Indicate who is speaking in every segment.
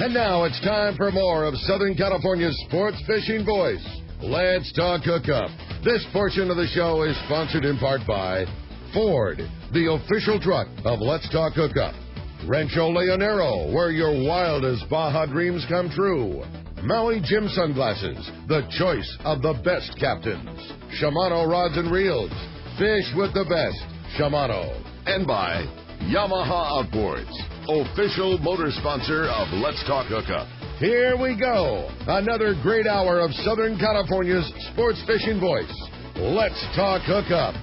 Speaker 1: And now it's time for more of Southern California's sports fishing voice. Let's talk hookup. This portion of the show is sponsored in part by Ford, the official truck of Let's Talk Hookup. Rancho Leonero, where your wildest Baja dreams come true. Maui Jim Sunglasses, the choice of the best captains. Shimano Rods and Reels, fish with the best. Shimano. And by Yamaha Outboards, official motor sponsor of Let's Talk Hookup. Here we go. Another great hour of Southern California's sports fishing voice. Let's Talk Hookup.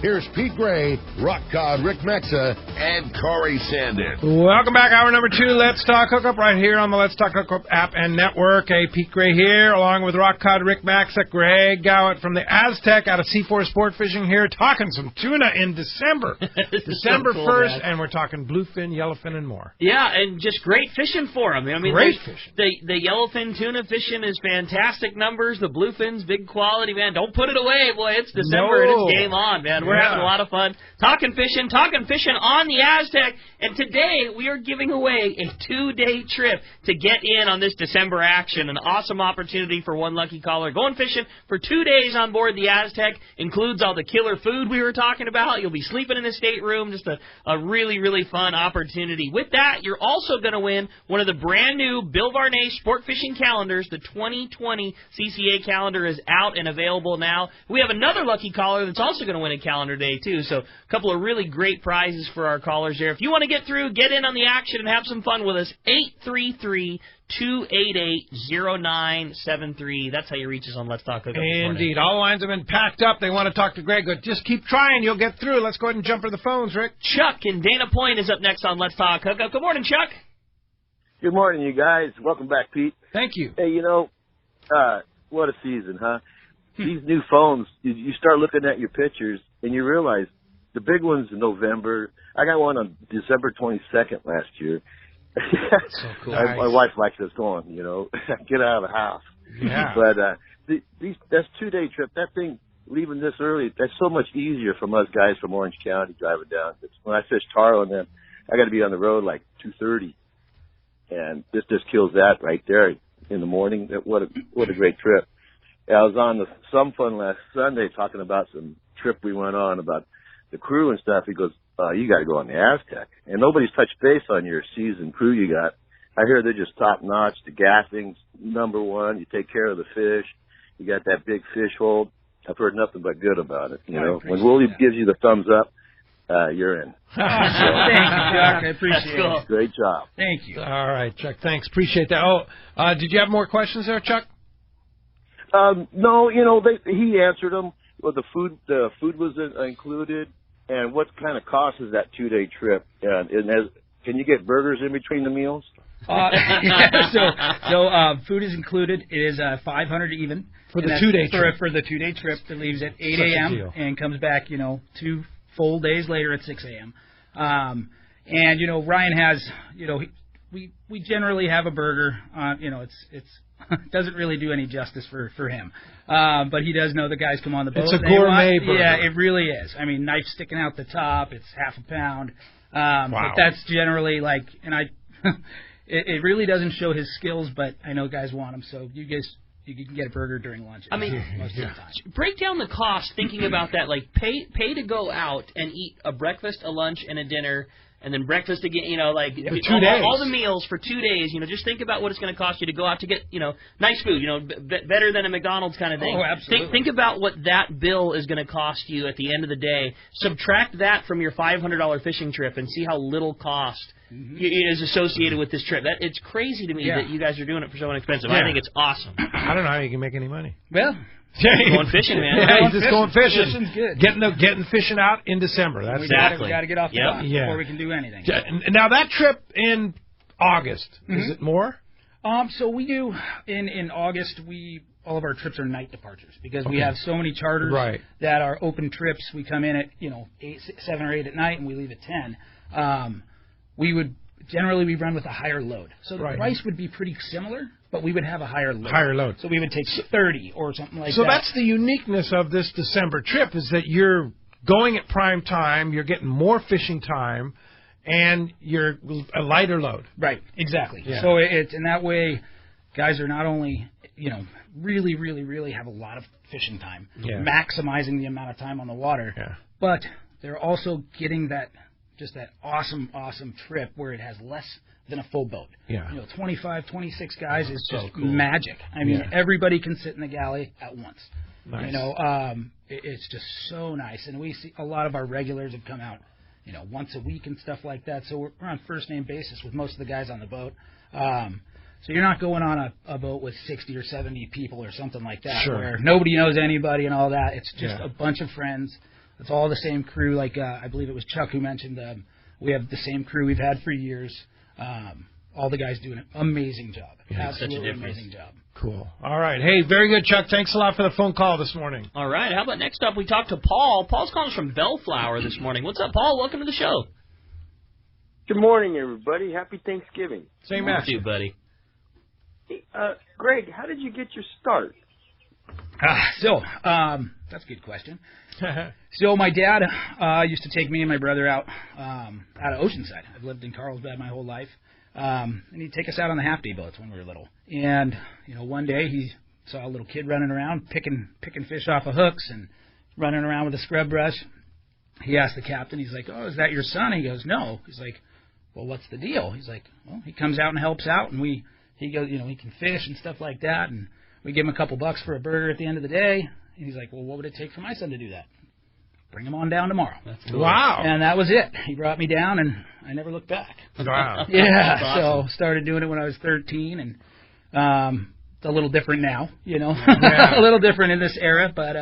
Speaker 1: Here's Pete Gray, Rock Cod Rick Mexa, and Corey Sandin.
Speaker 2: Welcome back. Hour number 2, Let's Talk Hookup, right here on the Let's Talk Hookup app and network. Pete Gray here, along with Rock Cod Rick Mexa, Greg Gawitt from the Aztec out of C4 Sport Fishing here, talking some tuna in December. December so cool, 1st, man. And we're talking bluefin, yellowfin, and more.
Speaker 3: Yeah, and just great fishing for them. I mean,
Speaker 2: great fishing.
Speaker 3: The yellowfin tuna fishing is fantastic numbers. The bluefin's big quality, man. Don't put it away, boy. It's December and it's game on, man. We're having a lot of fun talking fishing on the Aztec. And today we are giving away a 2-day trip to get in on this December action. An awesome opportunity for one lucky caller. Going fishing for 2 days on board the Aztec. Includes all the killer food we were talking about. You'll be sleeping in a stateroom. Just a really, really fun opportunity. With that, you're also going to win one of the brand new Bill Varney Sport Fishing calendars. The 2020 CCA calendar is out and available now. We have another lucky caller that's also going to win a calendar day, too. So a couple of really great prizes for our callers there. If you want to get through, get in on the action and have some fun with us, 833-288-0973. That's how you reach us on Let's Talk Hookup.
Speaker 2: Indeed. All lines have been packed up. They want to talk to Greg. Just keep trying. You'll get through. Let's go ahead and jump for the phones, Rick.
Speaker 3: Chuck in Dana Point is up next on Let's Talk Hookup. Good morning, Chuck.
Speaker 4: Good morning, you guys. Welcome back, Pete.
Speaker 2: Thank you.
Speaker 4: Hey, what a season, huh? These new phones, you start looking at your pictures, and you realize the big one's in November. I got one on December 22nd last year.
Speaker 2: So cool.
Speaker 4: My wife likes us going, get out of the house.
Speaker 2: Yeah.
Speaker 4: But that's 2-day trip. That thing, leaving this early, that's so much easier from us guys from Orange County driving down. When I fish taro, and then I got to be on the road like 2:30, and this just kills that right there in the morning. What a great trip. I was on the Some Fun last Sunday talking about some trip we went on about the crew and stuff. He goes, you got to go on the Aztec. And nobody's touched base on your seasoned crew you got. I hear they're just top-notch. The gassing's number one. You take care of the fish. You got that big fish hold. I've heard nothing but good about it. When Willie gives you the thumbs up, you're in.
Speaker 5: Thank you, Chuck. I appreciate it.
Speaker 4: Great job.
Speaker 5: Thank you.
Speaker 2: All right, Chuck. Thanks. Appreciate that. Did you have more questions there, Chuck?
Speaker 4: No, he answered them. Well, the food was included, and what kind of cost is that 2-day trip? And can you get burgers in between the meals?
Speaker 5: So food is included. It is $500 even
Speaker 2: for the 2-day trip.
Speaker 5: For the 2-day trip that leaves at 8 a.m. and comes back, 2 full days later at 6 a.m. And Ryan has, we generally have a burger. It's doesn't really do any justice for him. But he does know the guys come on the boat.
Speaker 2: It's a gourmet burger.
Speaker 5: Yeah, it really is. I mean, knife sticking out the top. It's half a pound.
Speaker 2: Wow.
Speaker 5: But that's generally it really doesn't show his skills, but I know guys want them. So you can get a burger during lunch.
Speaker 3: I mean,
Speaker 5: most of the time.
Speaker 3: Break down the cost thinking about that. Like, pay to go out and eat a breakfast, a lunch, and a dinner, and then breakfast again,
Speaker 2: for 2 days.
Speaker 3: All the meals for 2 days, just think about what it's going to cost you to go out to get, nice food, better than a McDonald's kind of thing.
Speaker 5: Oh, absolutely.
Speaker 3: Think about what that bill is going to cost you at the end of the day. Subtract that from your $500 fishing trip and see how little cost is associated with this trip. It's crazy to me that you guys are doing it for so inexpensive. Yeah. I think it's awesome.
Speaker 2: I don't know how you can make any money.
Speaker 5: Well,
Speaker 3: going fishing, man.
Speaker 2: Yeah, he's just going fishing.
Speaker 5: Fishing's good.
Speaker 2: Getting fishing out in December. That's
Speaker 3: exactly.
Speaker 5: We got to get off the dock before we can do anything.
Speaker 2: Now that trip in August, is it more?
Speaker 5: So we do in August. All of our trips are night departures because we have so many charters that are open trips. We come in at 7 or 8 at night and we leave at 10. We would generally run with a higher load, so the price would be pretty similar. But we would have a higher load. So we would take 30 or something like that.
Speaker 2: So that's the uniqueness of this December trip is that you're going at prime time, you're getting more fishing time, and you're a lighter load.
Speaker 5: Right, exactly.
Speaker 2: Yeah.
Speaker 5: So it's in that way, guys are not only, really, really, really have a lot of fishing time, maximizing the amount of time on the water, but they're also getting that awesome, awesome trip where it has less than a full boat. 25, 26 guys is just magic. I mean, everybody can sit in the galley at once. Nice. It's just so nice. And we see a lot of our regulars have come out, once a week and stuff like that. So we're on first name basis with most of the guys on the boat. So you're not going on a boat with 60 or 70 people or something like that, where nobody knows anybody and all the It's just a bunch of friends. It's all the same crew. Like I believe it was Chuck who mentioned we have the same crew we've had for years. All the guys do an amazing job. Absolutely amazing job.
Speaker 2: Cool. All right. Hey, very good, Chuck. Thanks a lot for the phone call this morning.
Speaker 3: All right. How about next up we talk to Paul. Paul's calling us from Bellflower this morning. What's up, Paul? Welcome to the show.
Speaker 6: Good morning, everybody. Happy Thanksgiving.
Speaker 2: Same as
Speaker 3: you, buddy.
Speaker 6: Hey, Greg, how did you get your start?
Speaker 5: That's a good question. So my dad used to take me and my brother out of Oceanside. I've lived in Carlsbad my whole life. And he'd take us out on the half-day boats when we were little. And, one day he saw a little kid running around picking fish off of hooks and running around with a scrub brush. He asked the captain, he's like, "Oh, is that your son?" He goes, "No." He's like, "Well, what's the deal?" He's like, "Well, he comes out and helps out, and he goes, he can fish and stuff like that, and we give him a couple bucks for a burger at the end of the day." And he's like, "Well, what would it take for my son to do that?" "Bring him on down tomorrow."
Speaker 3: That's cool.
Speaker 2: Wow.
Speaker 5: And that was it. He brought me down, and I never looked back.
Speaker 2: Wow.
Speaker 5: Yeah.
Speaker 3: Awesome.
Speaker 5: So started doing it when I was 13, and it's a little different now, a little different in this era, but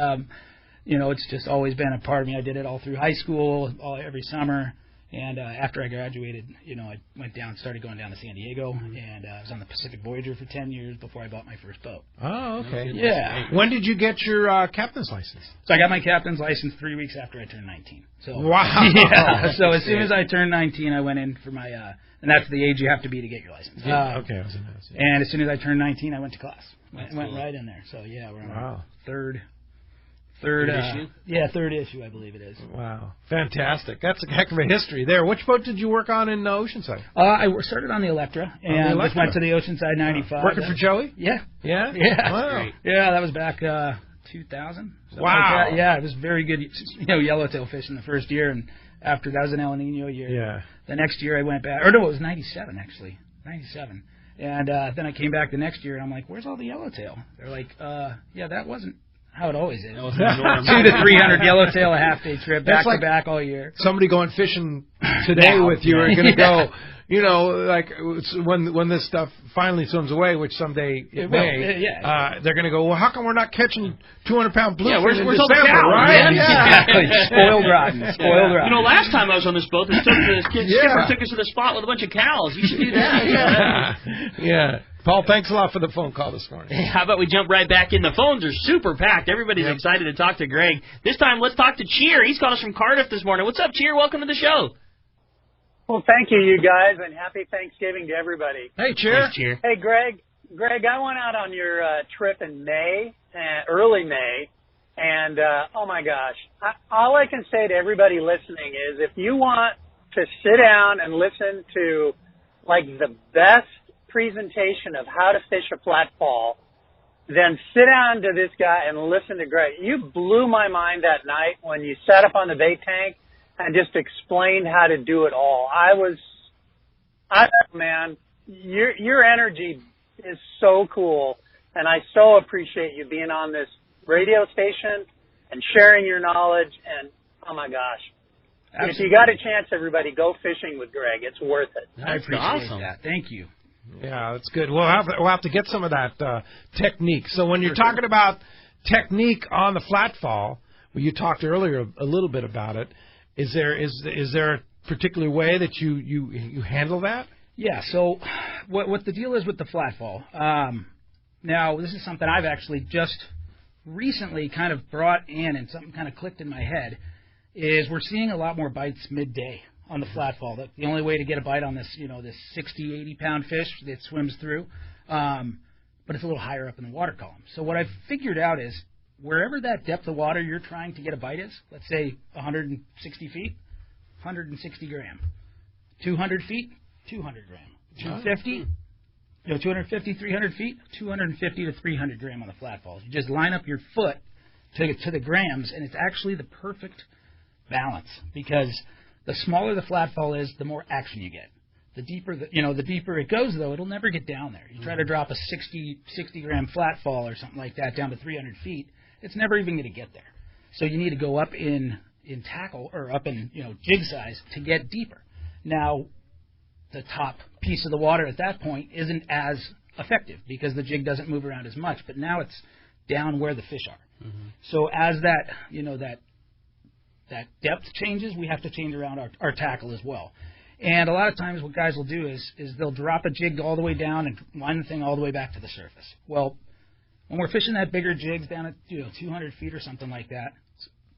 Speaker 5: it's just always been a part of me. I did it all through high school, every summer. And after I graduated, I went down, started going down to San Diego, and I was on the Pacific Voyager for 10 years before I bought my first boat.
Speaker 2: Oh, okay.
Speaker 5: Yeah.
Speaker 2: When did you get your captain's license?
Speaker 5: So I got my captain's license 3 weeks after I turned 19. So
Speaker 2: wow.
Speaker 5: Yeah. So as soon as I turned 19, I went in for my, and that's the age you have to be to get your license.
Speaker 2: Okay. I was in that.
Speaker 5: And as soon as I turned 19, I went to class. Went right in there. So yeah, we're on our third
Speaker 3: issue?
Speaker 5: Yeah, third issue, I believe it is.
Speaker 2: Wow. Fantastic. That's a heck of a history there. Which boat did you work on in Oceanside?
Speaker 5: I started on the Electra, and just went to the Oceanside 95.
Speaker 2: Working for Joey?
Speaker 5: Yeah.
Speaker 2: Yeah?
Speaker 5: Yeah.
Speaker 2: Wow.
Speaker 5: Yeah, that was back 2000.
Speaker 2: Wow.
Speaker 5: Like yeah, it was very good, yellowtail fishing the first year, and after that was an El Nino year.
Speaker 2: Yeah.
Speaker 5: The next year I went back, or no, it was 97 actually, 97. And then I came back the next year, and I'm like, "Where's all the yellowtail?" They're like, "Yeah, that wasn't how it always is. 200 to 300 yellowtail a half-day trip, back to back all year."
Speaker 2: Somebody going fishing today with you are going to go, like when this stuff finally swims away, which someday it may, they're going to go, "Well, how come we're not catching 200-pound bluefin in
Speaker 3: where's all the
Speaker 2: December,
Speaker 3: cows,
Speaker 2: right?"
Speaker 3: man?
Speaker 5: Exactly. Spoiled rotten.
Speaker 3: Last time I was on this boat, skipper took us to the spot with a bunch of cows. You should do that.
Speaker 2: Yeah. Paul, thanks a lot for the phone call this morning.
Speaker 3: How about we jump right back in? The phones are super packed. Everybody's excited to talk to Greg. This time, let's talk to Cheer. He's called us from Cardiff this morning. What's up, Cheer? Welcome to the show.
Speaker 7: Well, thank you guys, and happy Thanksgiving to everybody.
Speaker 2: Hey, Cheer.
Speaker 3: Thanks, Cheer.
Speaker 7: Hey, Greg, I went out on your trip in May, early May, and oh my gosh, all I can say to everybody listening is if you want to sit down and listen to like the best presentation of how to fish a flat fall, then sit down to this guy and listen to Greg. You blew my mind that night when you sat up on the bait tank and just explained how to do it all. Man, your energy is so cool, and I so appreciate you being on this radio station and sharing your knowledge, and oh my gosh. Absolutely. If you got a chance, everybody, go fishing with Greg. It's worth it.
Speaker 5: I appreciate that. Thank you.
Speaker 2: Yeah, that's good. We'll have to get some of that technique. So when you're talking about technique on the flat fall, well, you talked earlier a little bit about it. Is there a particular way that you handle that?
Speaker 5: Yeah. So what the deal is with the flat fall? Now this is something I've actually just recently kind of brought in, and something kind of clicked in my head. Is we're seeing a lot more bites midday on the flat fall. The only way to get a bite on this, this 60, 80 pound fish that swims through, but it's a little higher up in the water column. So what I've figured out is wherever that depth of water you're trying to get a bite is, let's say 160 feet, 160 gram. 200 feet, 200 gram. 250, 250, 300 feet, 250 to 300 gram on the flat falls. You just line up your foot to the grams, and it's actually the perfect balance, because the smaller the flat fall is, the more action you get. The deeper the deeper it goes, though, it'll never get down there. You try to drop a 60 gram flat fall or something like that down to 300 feet, it's never even going to get there. So you need to go up in tackle, or up in jig size, to get deeper. Now, the top piece of the water at that point isn't as effective because the jig doesn't move around as much, but now it's down where the fish are. Mm-hmm. So as that depth changes, we have to change around our tackle as well. And a lot of times what guys will do is they'll drop a jig all the way down and line the thing all the way back to the surface. Well, when we're fishing that bigger jigs down at 200 feet or something like that,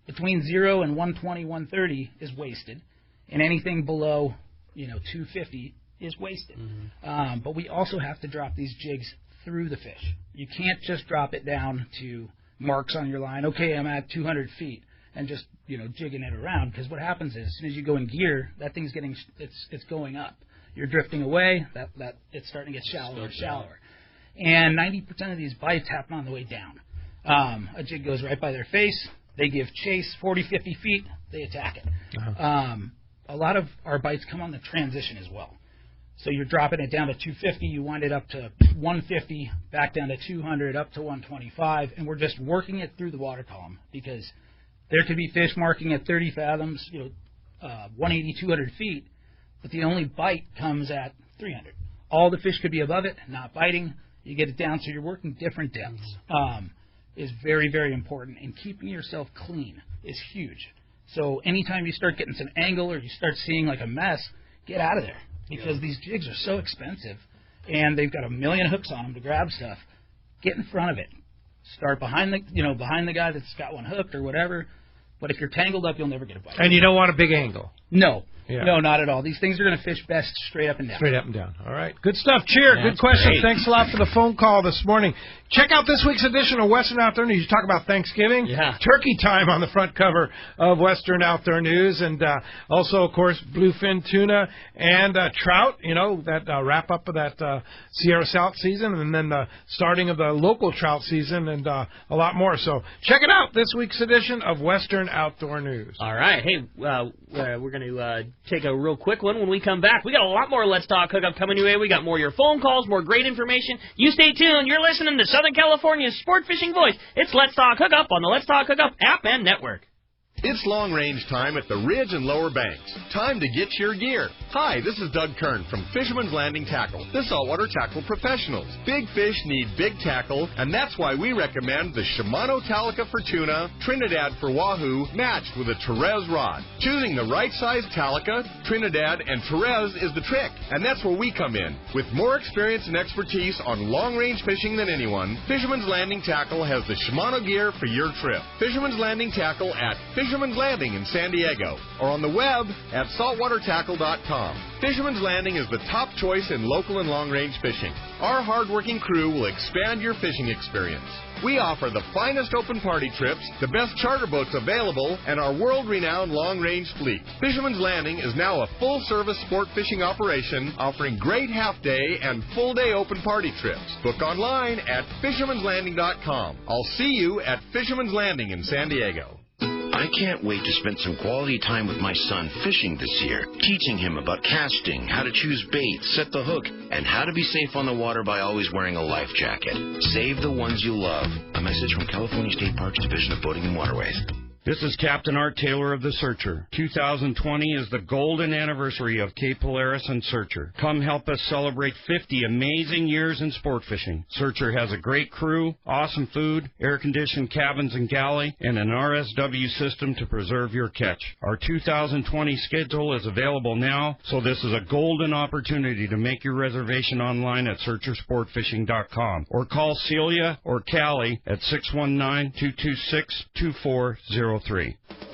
Speaker 5: between 0 and 120, 130 is wasted, and anything below 250 is wasted. Mm-hmm. But we also have to drop these jigs through the fish. You can't just drop it down to marks on your line. Okay, I'm at 200 feet. And just jigging it around, because what happens is, as soon as you go in gear, that thing's it's going up. You're drifting away. That it's starting to get shallower and shallower. And 90% of these bites happen on the way down. A jig goes right by their face. They give chase 40, 50 feet. They attack it. Uh-huh. A lot of our bites come on the transition as well. So you're dropping it down to 250. You wind it up to 150, back down to 200, up to 125, and we're just working it through the water column, because there could be fish marking at 30 fathoms, 180, 200 feet, but the only bite comes at 300. All the fish could be above it, not biting. You get it down, so you're working different depths. Is very, very important, and keeping yourself clean is huge. So anytime you start getting some angle, or you start seeing like a mess, get out of there, because these jigs are so expensive, and they've got a million hooks on them to grab stuff. Get in front of it. Start behind the guy that's got one hooked or whatever. But if you're tangled up, you'll never get a bite.
Speaker 2: And you don't want a big angle.
Speaker 5: No, not at all. These things are going to fish best straight up and down.
Speaker 2: Straight up and down. All right. Good stuff. Cheer. Good question. Great. Thanks a lot for the phone call this morning. Check out this week's edition of Western Outdoor News. You talk about Thanksgiving. Yeah. Turkey time on the front cover of Western Outdoor News. And also, of course, bluefin tuna and trout, that wrap-up of that Sierra South season, and then the starting of the local trout season, and a lot more. So check it out, this week's edition of Western Outdoor News.
Speaker 3: All right. Hey, we're going to take a real quick one when we come back. We got a lot more Let's Talk Hookup coming your way. We got more of your phone calls, more great information. You stay tuned. You're listening to Southern California's sport fishing voice. It's Let's Talk Hookup on the Let's Talk Hookup app and network.
Speaker 1: It's long-range time at the Ridge and Lower Banks. Time to get your gear. Hi, this is Doug Kern from Fisherman's Landing Tackle, the saltwater tackle professionals. Big fish need big tackle, and that's why we recommend the Shimano Calica for tuna, Trinidad for wahoo, matched with a Terez rod. Choosing the right size Calica, Trinidad, and Terez is the trick, and that's where we come in. With more experience and expertise on long-range fishing than anyone, Fisherman's Landing Tackle has the Shimano gear for your trip. Fisherman's Landing Tackle at Fisherman's Landing in San Diego, or on the web at saltwatertackle.com. Fisherman's Landing is the top choice in local and long-range fishing. Our hard-working crew will expand your fishing experience. We offer the finest open party trips, the best charter boats available, and our world-renowned long-range fleet. Fisherman's Landing is now a full-service sport fishing operation, offering great half-day and full-day open party trips. Book online at fishermanslanding.com. I'll see you at Fisherman's Landing in San Diego.
Speaker 8: I can't wait to spend some quality time with my son fishing this year, teaching him about casting, how to choose bait, set the hook, and how to be safe on the water by always wearing a life jacket. Save the ones you love. A message from California State Parks Division of Boating and Waterways.
Speaker 9: This is Captain Art Taylor of the Searcher. 2020 is the golden anniversary of Cape Polaris and Searcher. Come help us celebrate 50 amazing years in sport fishing. Searcher has a great crew, awesome food, air-conditioned cabins and galley, and an RSW system to preserve your catch. Our 2020 schedule is available now, so this is a golden opportunity to make your reservation online at SearcherSportFishing.com or call Celia or Callie at 619-226-2403.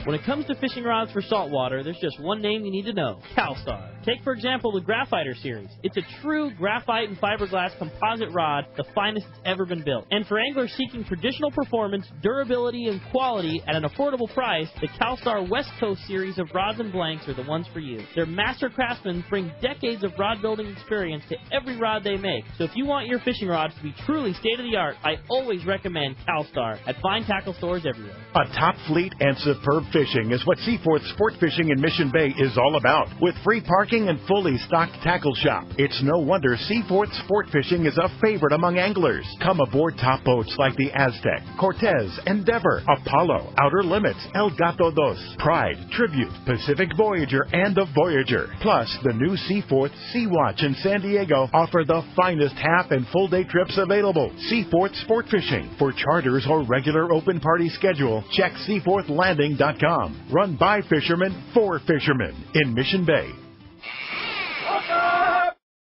Speaker 10: When it comes to fishing rods for saltwater, there's just one name you need to know: CalStar. Take, for example, the Graphiter series. It's a true graphite and fiberglass composite rod, the finest it's ever been built. And for anglers seeking traditional performance, durability, and quality at an affordable price, the CalStar West Coast series of rods and blanks are the ones for you. Their master craftsmen bring decades of rod building experience to every rod they make. So if you want your fishing rods to be truly state-of-the-art, I always recommend CalStar at fine tackle stores everywhere.
Speaker 11: A top fleet and superb fishing is what Seaforth Sport Fishing in Mission Bay is all about. With free parking and fully stocked tackle shop, it's no wonder Seaforth Sport Fishing is a favorite among anglers. Come aboard top boats like the Aztec, Cortez, Endeavor, Apollo, Outer Limits, El Gato Dos, Pride, Tribute, Pacific Voyager, and the Voyager. Plus, the new Seaforth Sea Watch in San Diego offer the finest half and full day trips available. Seaforth Sport Fishing. For charters or regular open party schedule, check seaforthlanding.com. Run by fishermen for fishermen in Mission Bay.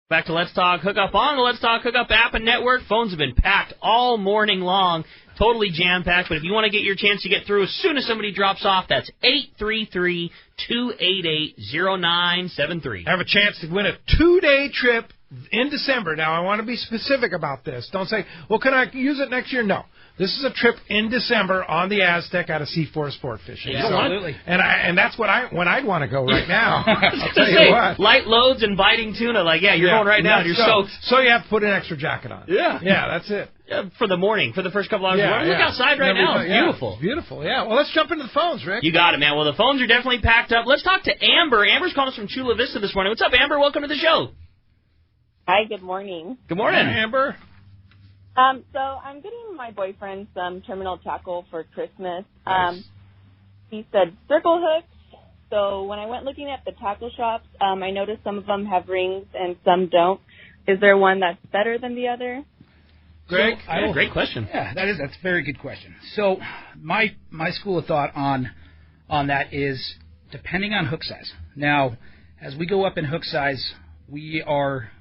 Speaker 3: Back to Let's Talk Hookup on the Let's Talk Hookup app and network. Phones have been packed all morning long, totally jam-packed. But if you want to get your chance to get through as soon as somebody drops off, that's 833-288-0973.
Speaker 2: Have a chance to win a 2-day trip in December. Now, I want to be specific about this. Don't say, well, can I use it next year? No. This is a trip in December on the Aztec out of C4 Sport Fishing.
Speaker 3: Yeah, absolutely.
Speaker 2: And that's when I'd want to go right now. I'll tell you what.
Speaker 3: Light loads and biting tuna. Like, you're going right now. You're soaked.
Speaker 2: So you have to put an extra jacket on.
Speaker 3: Yeah.
Speaker 2: Yeah, that's it.
Speaker 3: For the morning, for the first couple hours of the morning. Look outside right now. It's beautiful.
Speaker 2: Beautiful, yeah. Well, let's jump into the phones, Rick.
Speaker 3: You got it, man. Well, the phones are definitely packed up. Let's talk to Amber. Amber's calling us from Chula Vista this morning. What's up, Amber? Welcome to the show.
Speaker 12: Hi, good morning.
Speaker 3: Good morning.
Speaker 2: Hi, Amber.
Speaker 12: So I'm getting my boyfriend some terminal tackle for Christmas.
Speaker 2: Nice.
Speaker 12: He said circle hooks. So when I went looking at the tackle shops, I noticed some of them have rings and some don't. Is there one that's better than the other?
Speaker 2: Greg?
Speaker 3: Great question.
Speaker 5: Yeah, that's a very good question. So my school of thought on that is depending on hook size. Now, as we go up in hook size, we are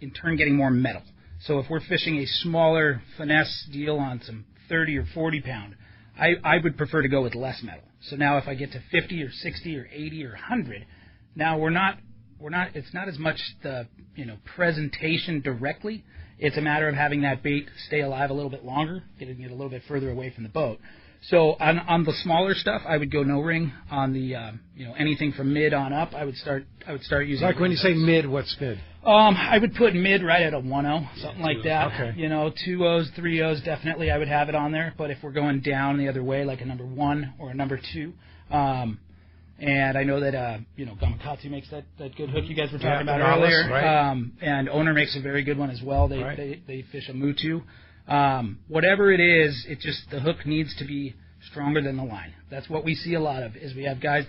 Speaker 5: in turn getting more metal. So if we're fishing a smaller finesse deal on some 30 or 40 pound, I would prefer to go with less metal. So now if I get to 50 or 60 or 80 or 100, now it's not as much the presentation directly. It's a matter of having that bait stay alive a little bit longer, getting it a little bit further away from the boat. So on the smaller stuff, I would go no ring. On the anything from mid on up, I would start using.
Speaker 2: Like when you say mid, what's mid?
Speaker 5: I would put mid right at a 1-0, something like that.
Speaker 2: Okay.
Speaker 5: 2 O's, 3 O's, definitely I would have it on there. But if we're going down the other way, like a number 1 or a number 2, and I know that Gamakatsu makes that good hook you guys were talking about earlier,
Speaker 2: right.
Speaker 5: And Owner makes a very good one as well. They fish a Mutu. Whatever it is, the hook needs to be stronger than the line. That's what we see a lot of. Is we have guys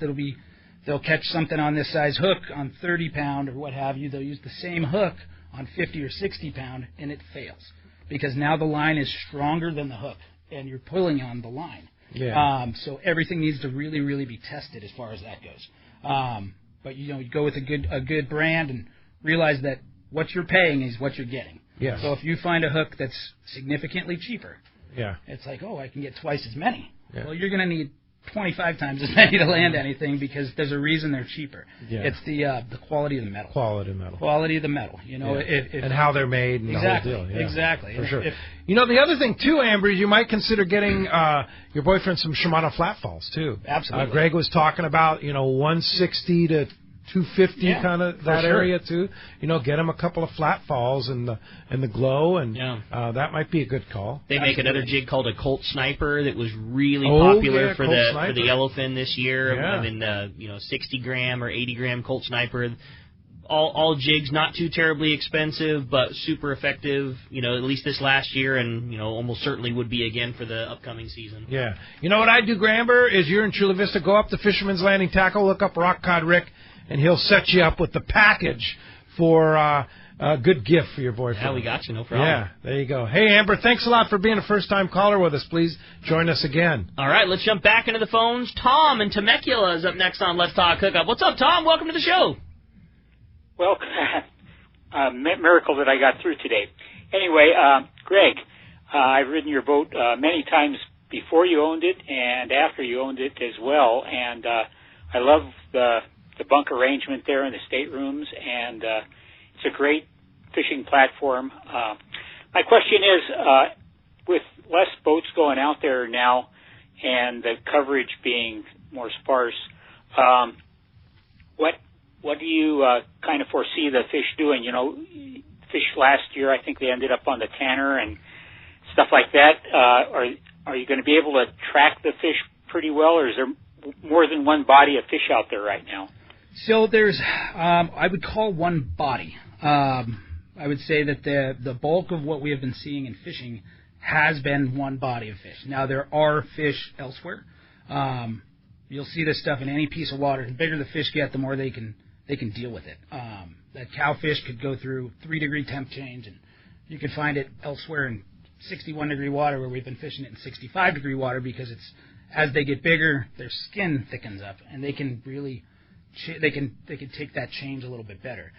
Speaker 5: they'll catch something on this size hook on 30 pound or what have you. They'll use the same hook on 50 or 60 pound and it fails because now the line is stronger than the hook and you're pulling on the line.
Speaker 2: Yeah.
Speaker 5: So everything needs to really, really be tested as far as that goes. But you go with a good brand and realize that what you're paying is what you're getting.
Speaker 2: Yes.
Speaker 5: So if you find a hook that's significantly cheaper, it's like, I can get twice as many.
Speaker 2: Yeah.
Speaker 5: Well, you're going to need 25 times as many to land anything because there's a reason they're cheaper.
Speaker 2: Yeah.
Speaker 5: It's the quality of the metal.
Speaker 2: Quality of the metal.
Speaker 5: And
Speaker 2: how they're made and
Speaker 5: exactly,
Speaker 2: the whole deal. Yeah.
Speaker 5: Exactly.
Speaker 2: For sure. The other thing, too, Amber, you might consider getting your boyfriend some Shimano flat falls, too.
Speaker 5: Absolutely.
Speaker 2: Greg was talking about, 160 to 250 kind of that area, too. Get him a couple of flat falls and the glow, and that might be a good call.
Speaker 3: They make another jig called a Colt Sniper that was really popular for the yellowfin this year.
Speaker 2: Yeah.
Speaker 3: 60-gram or 80-gram Colt Sniper. All jigs not too terribly expensive, but super effective, at least this last year, and, almost certainly would be again for the upcoming season.
Speaker 2: Yeah. You know what I do, Gramber, is you're in Chula Vista, go up to Fisherman's Landing Tackle, look up Rock Cod Rick, and he'll set you up with the package for a good gift for your boyfriend.
Speaker 3: Yeah, we got you, no problem.
Speaker 2: Yeah, there you go. Hey, Amber, thanks a lot for being a first-time caller with us. Please join us again.
Speaker 3: All right, let's jump back into the phones. Tom in Temecula is up next on Let's Talk Hookup. What's up, Tom? Welcome to the show.
Speaker 13: Well, miracle that I got through today. Anyway, Greg, I've ridden your boat many times before you owned it and after you owned it as well. And I love the bunk arrangement there in the staterooms, and it's a great fishing platform. My question is, with less boats going out there now and the coverage being more sparse, what do you kind of foresee the fish doing? You know, fish last year, I think they ended up on the Tanner and stuff like that. Are you going to be able to track the fish pretty well, or is there more than one body of fish out there right now?
Speaker 5: So there's, I would call one body. I would say that the bulk of what we have been seeing in fishing has been one body of fish. Now, there are fish elsewhere. You'll see this stuff in any piece of water. The bigger the fish get, the more they can deal with it. That cowfish could go through 3-degree temp change, and you could find it elsewhere in 61-degree water where we've been fishing it in 65-degree water, because it's as they get bigger, their skin thickens up, and they can really they can take that change a little bit better.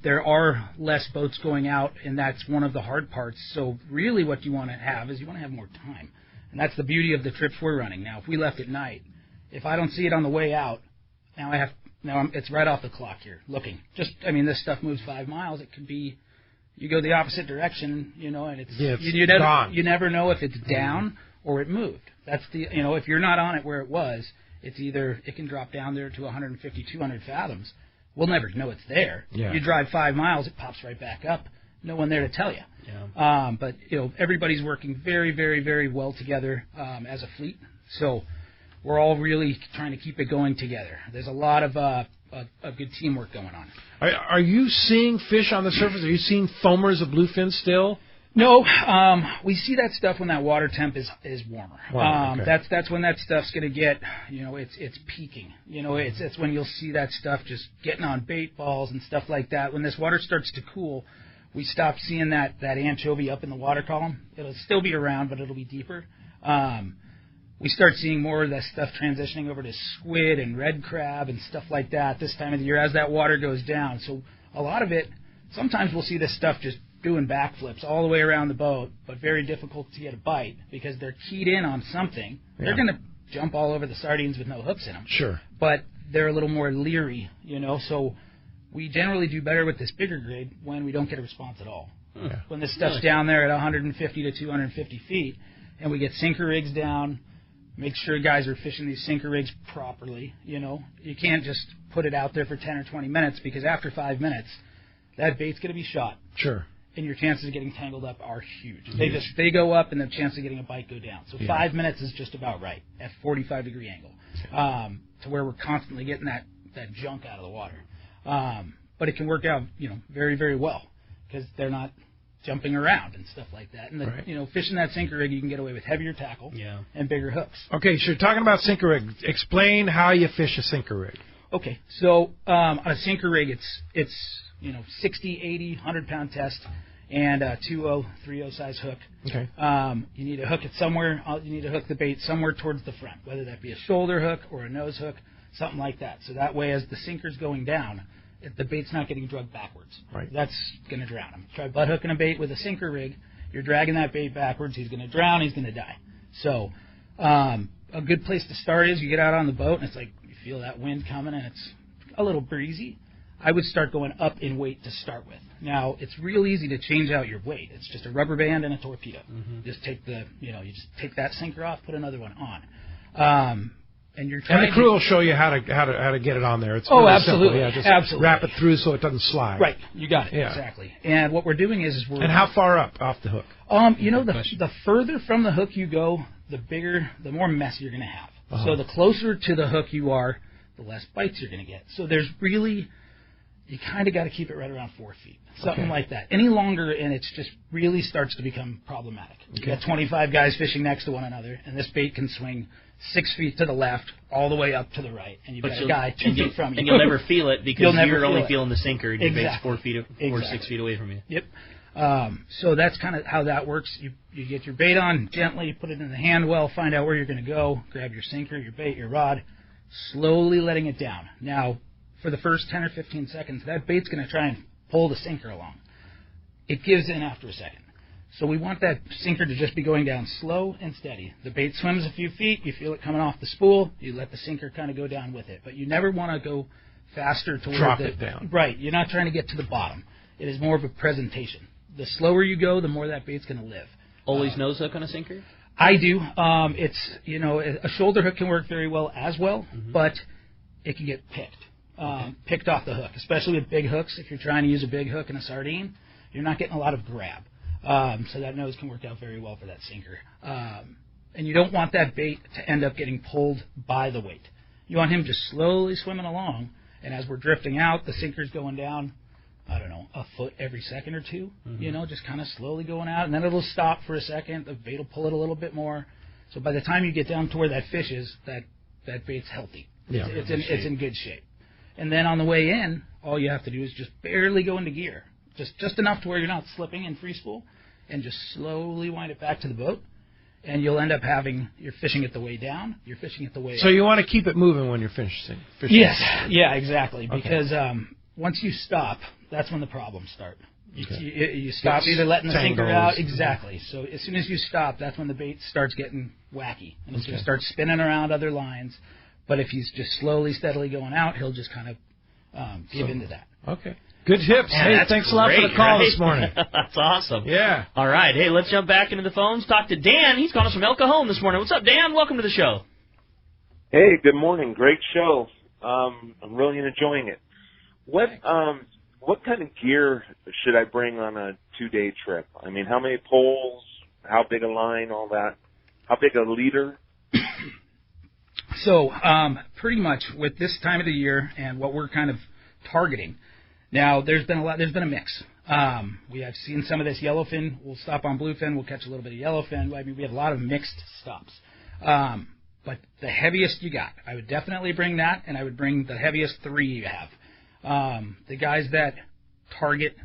Speaker 5: There are less boats going out, and that's one of the hard parts. So really what you want to have is you want to have more time. And that's the beauty of the trips we're running. Now, if we left at night, if I don't see it on the way out, it's right off the clock here looking. This stuff moves 5 miles. It could be you go the opposite direction, and it's
Speaker 2: gone.
Speaker 5: You never know if it's down or it moved. That's if you're not on it where it was, it's either it can drop down there to 150, 200 fathoms. We'll never know it's there.
Speaker 2: Yeah.
Speaker 5: You drive 5 miles, it pops right back up. No one there to tell you.
Speaker 2: Yeah.
Speaker 5: But everybody's working very, very, very well together as a fleet. So we're all really trying to keep it going together. There's a lot of good teamwork going on.
Speaker 2: Are you seeing fish on the surface? Are you seeing foamers of bluefin still?
Speaker 5: No, we see that stuff when that water temp is warmer.
Speaker 2: Okay.
Speaker 5: That's when that stuff's going to get, it's peaking. It's when you'll see that stuff just getting on bait balls and stuff like that. When this water starts to cool, we stop seeing that anchovy up in the water column. It'll still be around, but it'll be deeper. We start seeing more of that stuff transitioning over to squid and red crab and stuff like that this time of the year as that water goes down. So a lot of it, sometimes we'll see this stuff just doing backflips all the way around the boat, but very difficult to get a bite because they're keyed in on something. Yeah. They're going to jump all over the sardines with no hooks in them.
Speaker 2: Sure.
Speaker 5: But they're a little more leery, so we generally do better with this bigger grade when we don't get a response at all.
Speaker 2: Yeah.
Speaker 5: When this stuff's down there at 150 to 250 feet and we get sinker rigs down, make sure guys are fishing these sinker rigs properly, You can't just put it out there for 10 or 20 minutes because after 5 minutes, that bait's going to be shot.
Speaker 2: Sure.
Speaker 5: And your chances of getting tangled up are huge. They go up, and the chance of getting a bite go down. So 5 minutes is just about right at 45-degree angle, to where we're constantly getting that junk out of the water. But it can work out, very, very well because they're not jumping around and stuff like that. And fishing that sinker rig, you can get away with heavier tackle and bigger hooks.
Speaker 2: Okay, so you're talking about sinker rig. Explain how you fish a sinker rig.
Speaker 5: Okay, so on a sinker rig, it's 60, 80, 100-pound test, and a 2.0, 3.0 size hook.
Speaker 2: Okay.
Speaker 5: You need to hook it somewhere. You need to hook the bait somewhere towards the front, whether that be a shoulder hook or a nose hook, something like that. So that way, as the sinker's going down, the bait's not getting drugged backwards.
Speaker 2: Right.
Speaker 5: That's going to drown him. Try butt hooking a bait with a sinker rig. You're dragging that bait backwards. He's going to drown. He's going to die. So a good place to start is you get out on the boat, and it's like you feel that wind coming, and it's a little breezy. I would start going up in weight to start with. Now, it's real easy to change out your weight. It's just a rubber band and a torpedo. Mm-hmm. Just take you just take that sinker off, put another one on. And you're trying.
Speaker 2: And the crew will show you how to get it on there. It's
Speaker 5: really
Speaker 2: absolutely.
Speaker 5: Simple.
Speaker 2: Yeah, just
Speaker 5: absolutely.
Speaker 2: Wrap it through so it doesn't slide.
Speaker 5: Right. You got it. Yeah. Exactly. And what we're doing is we're.
Speaker 2: And how far up off the hook?
Speaker 5: The further from the hook you go, the more mess you're going to have. Uh-huh. So the closer to the hook you are, the less bites you're going to get. So there's really. You kind of got to keep it right around 4 feet, something like that. Any longer, and it just really starts to become problematic. You got 25 guys fishing next to one another, and this bait can swing 6 feet to the left, all the way up to the right, and you've got a guy 2 feet from you.
Speaker 3: And you'll never feel it because you're only feeling the sinker, and your bait's 4 feet or 6 feet away from you.
Speaker 5: Yep. So that's kind of how that works. You get your bait on gently, put it in the hand well, find out where you're going to go, grab your sinker, your bait, your rod, slowly letting it down. Now, for the first 10 or 15 seconds, that bait's going to try and pull the sinker along. It gives in after a second. So we want that sinker to just be going down slow and steady. The bait swims a few feet, you feel it coming off the spool, you let the sinker kind of go down with it. But you never want to go faster to
Speaker 2: drop it down.
Speaker 5: Right, you're not trying to get to the bottom. It is more of a presentation. The slower you go, the more that bait's going to live.
Speaker 3: Always nose hook on a sinker?
Speaker 5: I do. It's, a shoulder hook can work very well as well, but it can get picked off the hook, especially with big hooks. If you're trying to use a big hook and a sardine, you're not getting a lot of grab. So that nose can work out very well for that sinker. And you don't want that bait to end up getting pulled by the weight. You want him just slowly swimming along, and as we're drifting out, the sinker's going down, a foot every second or two, just kind of slowly going out, and then it'll stop for a second, the bait will pull it a little bit more. So by the time you get down to where that fish is, that bait's healthy. It's in good shape. And then on the way in, all you have to do is just barely go into gear. Just enough to where you're not slipping in free spool, and just slowly wind it back to the boat, and you'll end up you're fishing it the way down, you're fishing it the way up.
Speaker 2: So you want to keep it moving when you're fishing?
Speaker 5: Yes, yeah, exactly, because once you stop, that's when the problems start. You stop either letting the sinker out. Exactly. So as soon as you stop, that's when the bait starts getting wacky, and it's going to start spinning around other lines. But if he's just slowly, steadily going out, he'll just kind of give into that.
Speaker 2: Okay. Good tips.
Speaker 3: Man,
Speaker 2: hey, thanks a lot for the call this morning.
Speaker 3: That's awesome.
Speaker 2: Yeah.
Speaker 3: All right. Hey, let's jump back into the phones. Talk to Dan. He's calling us from El Cajon this morning. What's up, Dan? Welcome to the show.
Speaker 14: Hey, good morning. Great show. I'm really enjoying it. What kind of gear should I bring on a 2-day trip? I mean, how many poles, how big a line, all that? How big a leader?
Speaker 5: So pretty much with this time of the year and what we're kind of targeting, now there's been a mix. We have seen some of this yellowfin. We'll stop on bluefin. We'll catch a little bit of yellowfin. I mean, we have a lot of mixed stops. But the heaviest you got, I would definitely bring that, and I would bring the heaviest 3 you have. The guys that target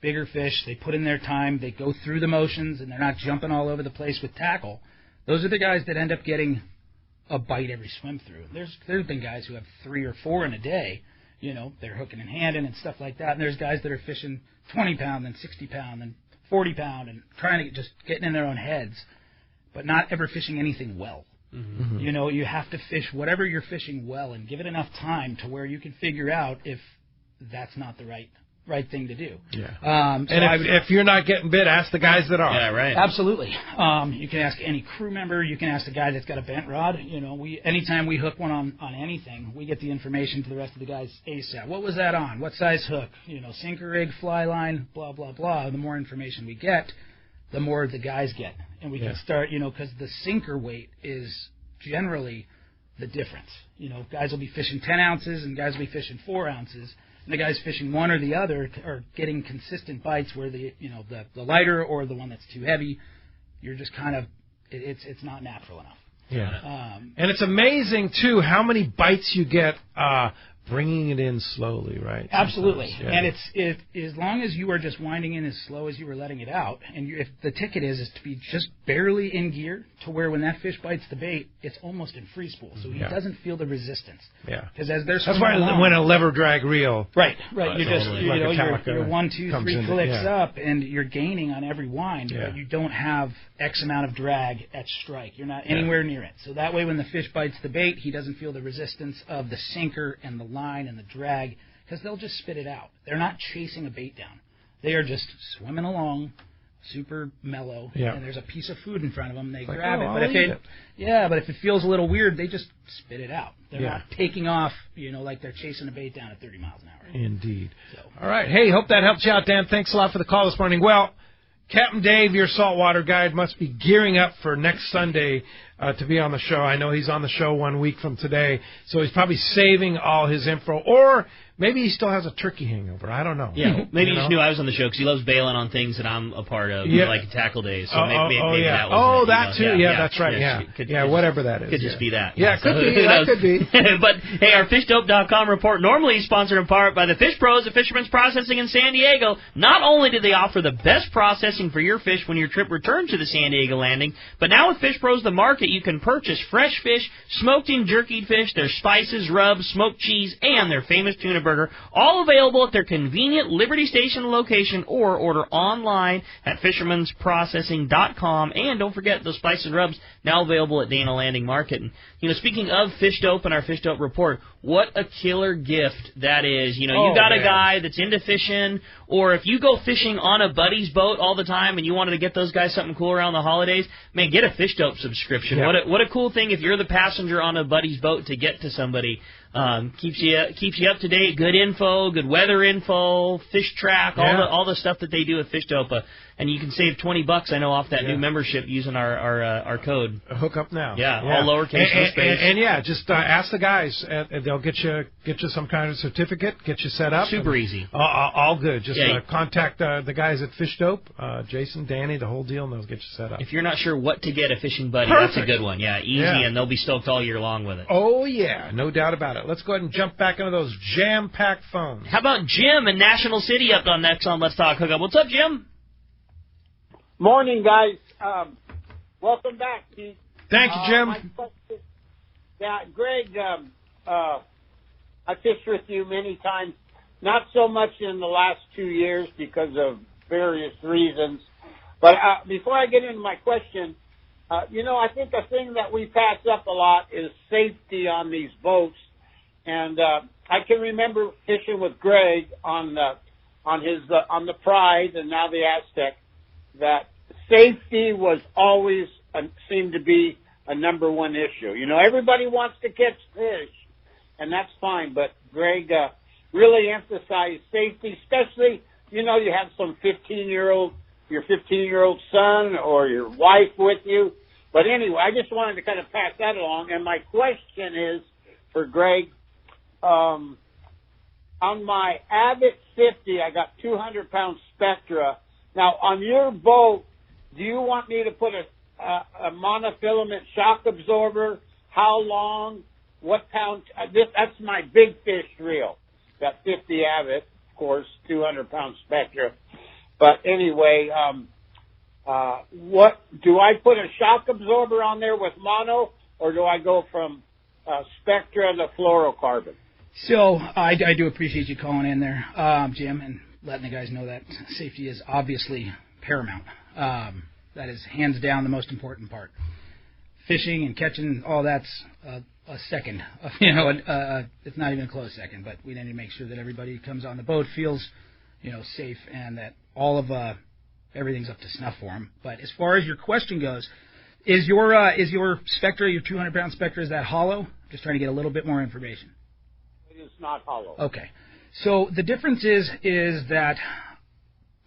Speaker 5: bigger fish, they put in their time, they go through the motions, and they're not jumping all over the place with tackle. Those are the guys that end up getting a bite every swim through. There's been guys who have 3 or 4 in a day. They're hooking and handing and stuff like that. And there's guys that are fishing 20-pound and 60-pound and 40-pound and trying to just getting in their own heads, but not ever fishing anything well. Mm-hmm. You have to fish whatever you're fishing well and give it enough time to where you can figure out if that's not the right thing to do. Yeah.
Speaker 2: And if you're not getting bit, ask the guys that are.
Speaker 3: Yeah, right.
Speaker 5: Absolutely. You can ask any crew member. You can ask the guy that's got a bent rod. Anytime we hook one on anything, we get the information to the rest of the guys ASAP. What was that on? What size hook? Sinker rig, fly line, blah, blah, blah. The more information we get, the more the guys get. And we can start, because the sinker weight is generally the difference. Guys will be fishing 10 ounces and guys will be fishing 4 ounces. And the guys fishing one or the other are getting consistent bites where the lighter or the one that's too heavy, you're just kind of, it's not natural enough.
Speaker 2: Yeah. And it's amazing, too, how many bites you get bringing it in slowly, right?
Speaker 5: Absolutely. Yeah. And it's as long as you are just winding in as slow as you were letting it out, and if the ticket is to be just barely in gear to where when that fish bites the bait, it's almost in free spool, so he doesn't feel the resistance.
Speaker 2: Yeah.
Speaker 5: Because as they're
Speaker 2: that's why when a lever drag reel.
Speaker 5: Right. You're just you're 1, 2, 3 clicks up, and you're gaining on every wind, but you don't have X amount of drag at strike. You're not anywhere near it. So that way, when the fish bites the bait, he doesn't feel the resistance of the sinker and the line and the drag, because they'll just spit it out. They're not chasing a bait down. They are just swimming along, super mellow, and there's a piece of food in front of them. They grab it. But if it feels a little weird, they just spit it out. They're not taking off, like they're chasing a bait down at 30 miles an hour.
Speaker 2: Indeed. So. All right. Hey, hope that helped you out, Dan. Thanks a lot for the call this morning. Well, Captain Dave, your saltwater guide, must be gearing up for next Sunday to be on the show. I know he's on the show 1 week from today, so he's probably saving all his info. Or maybe he still has a turkey hangover. I don't know.
Speaker 3: Yeah, maybe he just knew I was on the show because he loves bailing on things that I'm a part of, like tackle days. So maybe that was
Speaker 2: that too. Yeah, that's right. Whatever that is.
Speaker 3: Could just be that.
Speaker 2: Yeah, could be. That could be.
Speaker 3: But, hey, our FishDope.com report normally is sponsored in part by the Fish Pros of Fisherman's Processing in San Diego. Not only do they offer the best processing for your fish when your trip returns to the San Diego landing, but now with Fish Pros The Market, you can purchase fresh fish, smoked and jerkied fish, their spices, rubs, smoked cheese, and their famous tuna cheeseburger. All available at their convenient Liberty Station location or order online at fishermansprocessing.com. And don't forget those spices and rubs now available at Dana Landing Market. And, speaking of Fish Dope and our Fish Dope report, what a killer gift that is. You got a guy that's into fishing, or if you go fishing on a buddy's boat all the time and you wanted to get those guys something cool around the holidays, man, get a Fish Dope subscription.
Speaker 2: Yeah.
Speaker 3: What a cool thing if you're the passenger on a buddy's boat to get to somebody. Keeps you up to date. Good info, good weather info, fish track, all the stuff that they do with Fish Dope. And you can save $20, I know, off that new membership using our code.
Speaker 2: Hookup now.
Speaker 3: Yeah, all lowercase, no space.
Speaker 2: And just ask the guys. They'll get you some kind of certificate, get you set up.
Speaker 3: Super easy.
Speaker 2: All good. Just contact the guys at Fish Dope, Jason, Danny, the whole deal, and they'll get you set up.
Speaker 3: If you're not sure what to get a fishing buddy, that's a good one. Yeah, easy, and they'll be stoked all year long with it.
Speaker 2: Oh, yeah, no doubt about it. Let's go ahead and jump back into those jam-packed phones.
Speaker 3: How about Jim in National City up on next on Let's Talk Hookup? What's up, Jim?
Speaker 15: Morning, guys. Welcome back, Pete.
Speaker 2: Thank you, Jim.
Speaker 15: Greg, I fished with you many times. Not so much in the last 2 years because of various reasons. But before I get into my question, I think a thing that we pass up a lot is safety on these boats. And I can remember fishing with Greg on the Pride and now the Aztec, that safety was always seemed to be a number one issue. Everybody wants to catch fish, and that's fine. But Greg really emphasized safety, especially you have some 15-year-old son or your wife with you. But anyway, I just wanted to kind of pass that along. And my question is for Greg. On my Abbott 50, I got 200-pound Spectra. Now, on your boat, do you want me to put a monofilament shock absorber? How long? What pound? That's my big fish reel. That 50 Abbott, of course, 200-pound Spectra. But anyway, what do I put a shock absorber on there with mono, or do I go from Spectra to fluorocarbon?
Speaker 5: So I do appreciate you calling in there, Jim, and letting the guys know that safety is obviously paramount. That is hands down the most important part. Fishing and catching, all that's a second. It's not even a close second, but we need to make sure that everybody who comes on the boat feels, safe and that all of everything's up to snuff for them. But as far as your question goes, is your Spectra, your 200-pound Spectra, is that hollow? Just trying to get a little bit more information.
Speaker 15: It's not hollow.
Speaker 5: Okay. So the difference is that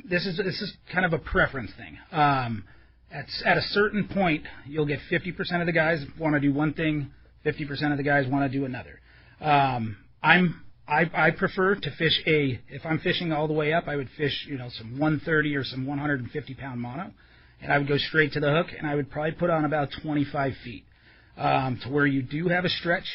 Speaker 5: this is kind of a preference thing. At a certain point, you'll get 50% of the guys want to do one thing, 50% of the guys want to do another. I prefer to fish if I'm fishing all the way up, I would fish some 130 or some 150-pound mono, and I would go straight to the hook, and I would probably put on about 25 feet to where you do have a stretch,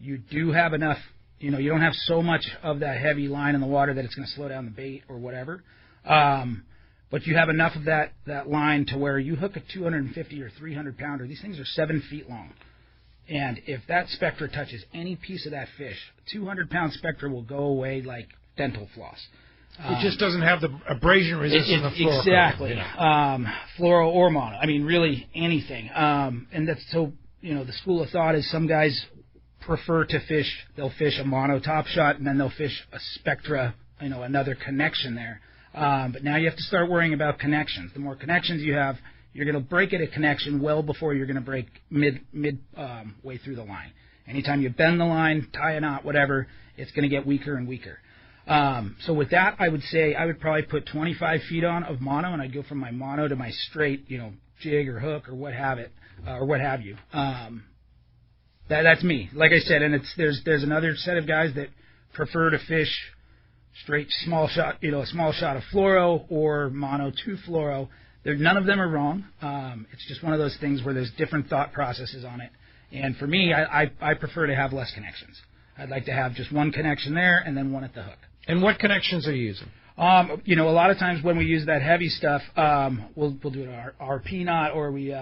Speaker 5: you do have enough. You don't have so much of that heavy line in the water that it's going to slow down the bait or whatever. But you have enough of that line to where you hook a 250 or 300 pounder. These things are 7 feet long. And if that Spectra touches any piece of that fish, 200-pound Spectra will go away like dental floss.
Speaker 2: It just doesn't have the abrasion resistance of fluoro.
Speaker 5: Exactly. Fluoro or mono. I mean, really anything. And that's so, the school of thought is some guys prefer to fish, they'll fish a mono top shot and then they'll fish a Spectra, another connection there. But now you have to start worrying about connections. The more connections you have, you're going to break at a connection well before you're going to break mid way through the line. Anytime you bend the line, tie a knot, whatever, it's going to get weaker and weaker. So with that, I would say I would probably put 25 feet on of mono, and I'd go from my mono to my straight, jig or hook or what have you. That's me. Like I said, and there's another set of guys that prefer to fish straight small shot, a small shot of fluoro or mono to fluoro. None of them are wrong. It's just one of those things where there's different thought processes on it. And for me, I prefer to have less connections. I'd like to have just one connection there and then one at the hook.
Speaker 2: And what connections are you using?
Speaker 5: A lot of times when we use that heavy stuff, we'll do an RP knot, or we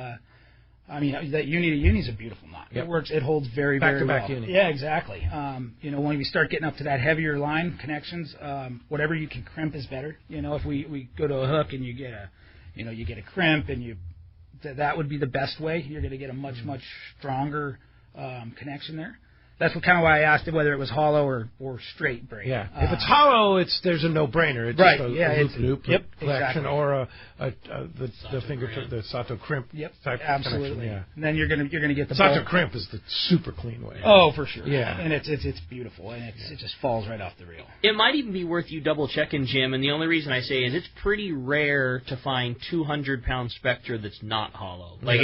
Speaker 5: I mean, that uni to uni is a beautiful knot. It works. It holds very, very well.
Speaker 2: Back-to-back uni.
Speaker 5: Yeah, exactly. When we start getting up to that heavier line connections, whatever you can crimp is better. If we go to a hook and you get a crimp and that would be the best way. You're going to get a much, much stronger connection there. That's why I asked it whether it was hollow or straight braid.
Speaker 2: Yeah. If it's hollow, there's a no-brainer. It's
Speaker 5: right.
Speaker 2: Just a loop collection or the fingertip, the Sato crimp type
Speaker 5: absolutely.
Speaker 2: Yeah.
Speaker 5: And then you're gonna get the
Speaker 2: Sato crimp is the super clean way.
Speaker 5: Oh, for sure.
Speaker 2: Yeah.
Speaker 5: And it's beautiful, and it just falls right off the reel.
Speaker 3: It might even be worth you double checking, Jim. And the only reason I say is it's pretty rare to find 200-pound Spectra that's not hollow. Like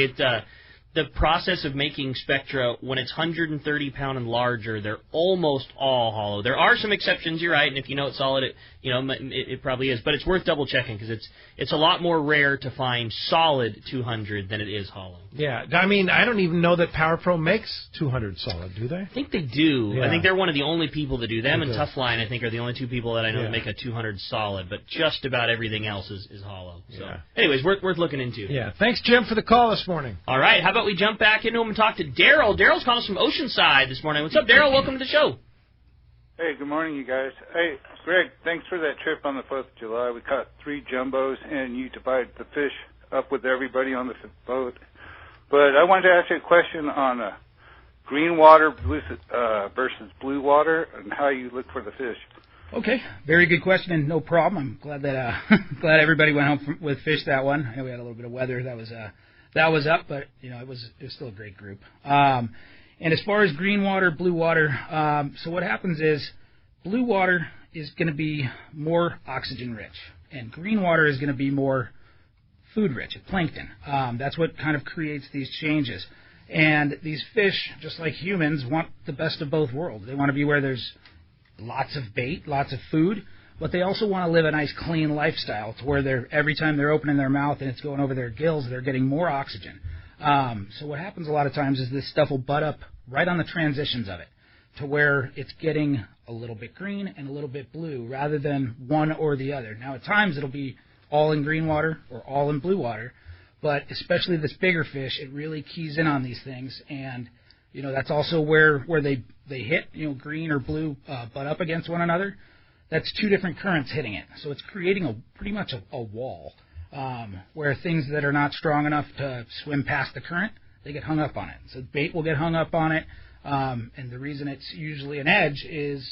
Speaker 3: the process of making Spectra, when it's 130-pound and larger, they're almost all hollow. There are some exceptions, you're right, and if you know it's solid, it probably is. But it's worth double-checking because it's a lot more rare to find solid 200 than it is hollow.
Speaker 2: Yeah, I mean, I don't even know that Power Pro makes 200 solid, do they?
Speaker 3: I think they do.
Speaker 2: Yeah.
Speaker 3: I think they're one of the only people that do. Them and Tough Line, I think, are the only two people that I know that make a 200 solid, but just about everything else is hollow. So, anyways, worth looking into.
Speaker 2: Yeah, thanks, Jim, for the call this morning.
Speaker 3: All right, how about we jump back into him and talk to Daryl. Daryl's calling us from Oceanside this morning. What's up, Daryl? Welcome to the show.
Speaker 16: Hey, good morning, you guys. Hey, Greg, thanks for that trip on the 4th of July. We caught 3 jumbos, and you divided the fish up with everybody on the boat. But I wanted to ask you a question on green water versus blue water and how you look for the fish.
Speaker 5: Okay, very good question, and no problem. I'm glad that glad everybody went home with fish that one. I know we had a little bit of weather that was up, but it was still a great group. And as far as green water, blue water, so what happens is blue water is going to be more oxygen rich, and green water is going to be more food rich, plankton. That's what kind of creates these changes. And these fish, just like humans, want the best of both worlds. They want to be where there's lots of bait, lots of food, but they also want to live a nice, clean lifestyle to where every time they're opening their mouth and it's going over their gills, they're getting more oxygen. So what happens a lot of times is this stuff will butt up right on the transitions of it to where it's getting a little bit green and a little bit blue rather than one or the other. Now, at times it'll be all in green water or all in blue water, but especially this bigger fish, it really keys in on these things, and that's also where they hit, green or blue butt up against one another. That's 2 different currents hitting it, so it's creating pretty much a wall where things that are not strong enough to swim past the current, they get hung up on it. So bait will get hung up on it, and the reason it's usually an edge is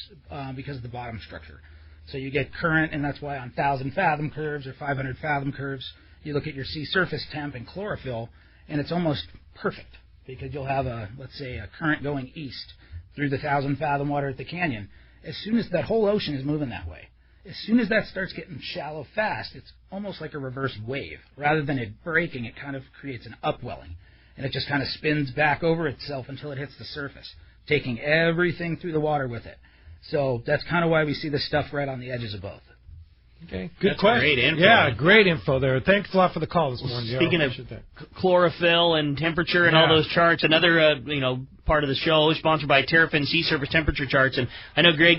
Speaker 5: because of the bottom structure. So you get current, and that's why on 1,000-fathom curves or 500-fathom curves, you look at your sea surface temp and chlorophyll, and it's almost perfect because you'll have let's say a current going east through the 1,000-fathom water at the canyon. As soon as that whole ocean is moving that way, as soon as that starts getting shallow fast, it's almost like a reverse wave. Rather than it breaking, it kind of creates an upwelling, and it just kind of spins back over itself until it hits the surface, taking everything through the water with it. So that's kind of why we see this stuff right on the edges of both.
Speaker 2: Okay, good question.
Speaker 3: Great info.
Speaker 2: Yeah, great info there. Thanks a lot for the call this morning.
Speaker 3: Speaking of chlorophyll and temperature and all those charts, another part of the show is sponsored by Terrapin Sea Surface Temperature Charts. And I know, Greg,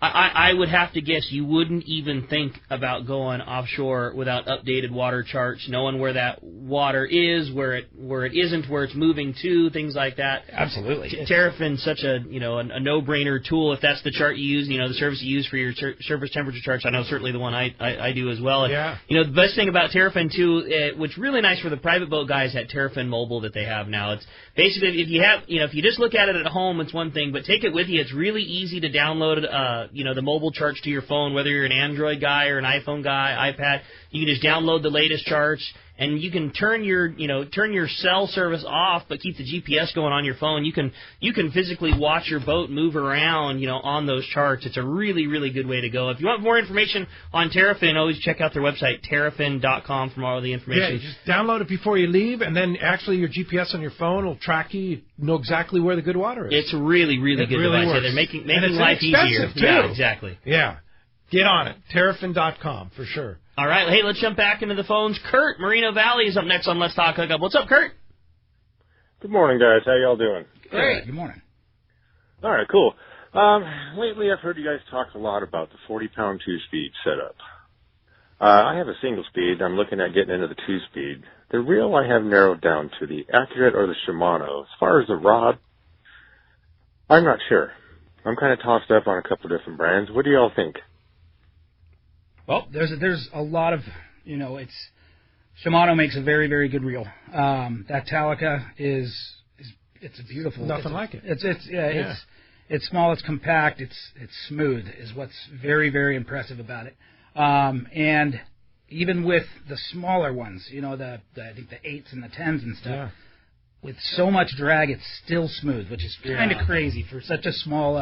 Speaker 3: I would have to guess you wouldn't even think about going offshore without updated water charts, knowing where that water is, where it isn't, where it's moving to, things like that.
Speaker 5: Absolutely.
Speaker 3: Terrafin's such a no-brainer tool. If that's the chart you use, the service you use for your surface temperature charts, I know certainly the one I do as well. And, the best thing about Terrafin too, which is really nice for the private boat guys, that Terrafin mobile that they have now. It's basically if you just look at it at home, it's one thing, but take it with you. It's really easy to download the mobile charts to your phone, whether you're an Android guy or an iPhone guy, iPad. You can just download the latest charts, and you can turn your cell service off, but keep the GPS going on your phone. You can physically watch your boat move around, on those charts. It's a really, really good way to go. If you want more information on Terrafin, always check out their website, terrafin.com, for all the information.
Speaker 2: Yeah, you just download it before you leave, and then actually your GPS on your phone will track you know exactly where the good water is.
Speaker 3: It's really, really good device.
Speaker 2: Works.
Speaker 3: they're making
Speaker 2: and
Speaker 3: life easier.
Speaker 2: Too.
Speaker 3: Yeah, exactly.
Speaker 2: Yeah. Get on it. Terrafin.com, for sure.
Speaker 3: All right. Hey, let's jump back into the phones. Kurt, Moreno Valley, is up next on Let's Talk Hookup. What's up, Kurt?
Speaker 17: Good morning, guys. How y'all doing?
Speaker 3: Great.
Speaker 5: Good morning.
Speaker 17: All right, cool. Lately I've heard you guys talk a lot about the 40-pound 2-speed setup. I have a single speed. I'm looking at getting into the 2-speed. The reel I have narrowed down to the Accurate or the Shimano. As far as the rod, I'm not sure. I'm kind of tossed up on a couple of different brands. What do y'all think?
Speaker 5: Well, there's a lot of, Shimano makes a very, very good reel. That Talica it's a beautiful.
Speaker 2: Nothing like it.
Speaker 5: It's small, it's compact, it's smooth is what's very, very impressive about it. And even with the smaller ones, I think the 8s and the 10s and stuff, with so much drag, it's still smooth, which is kind of crazy for such a small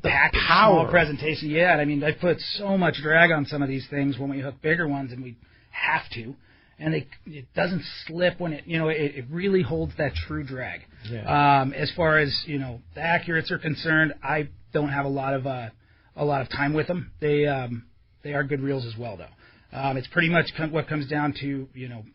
Speaker 5: package, small presentation. Yeah, I mean, I put so much drag on some of these things when we hook bigger ones, and we have to, and it doesn't slip when it really holds that true drag.
Speaker 2: Yeah.
Speaker 5: As far as the Accurates are concerned, I don't have a lot of time with them. They are good reels as well, though. It's pretty much what comes down to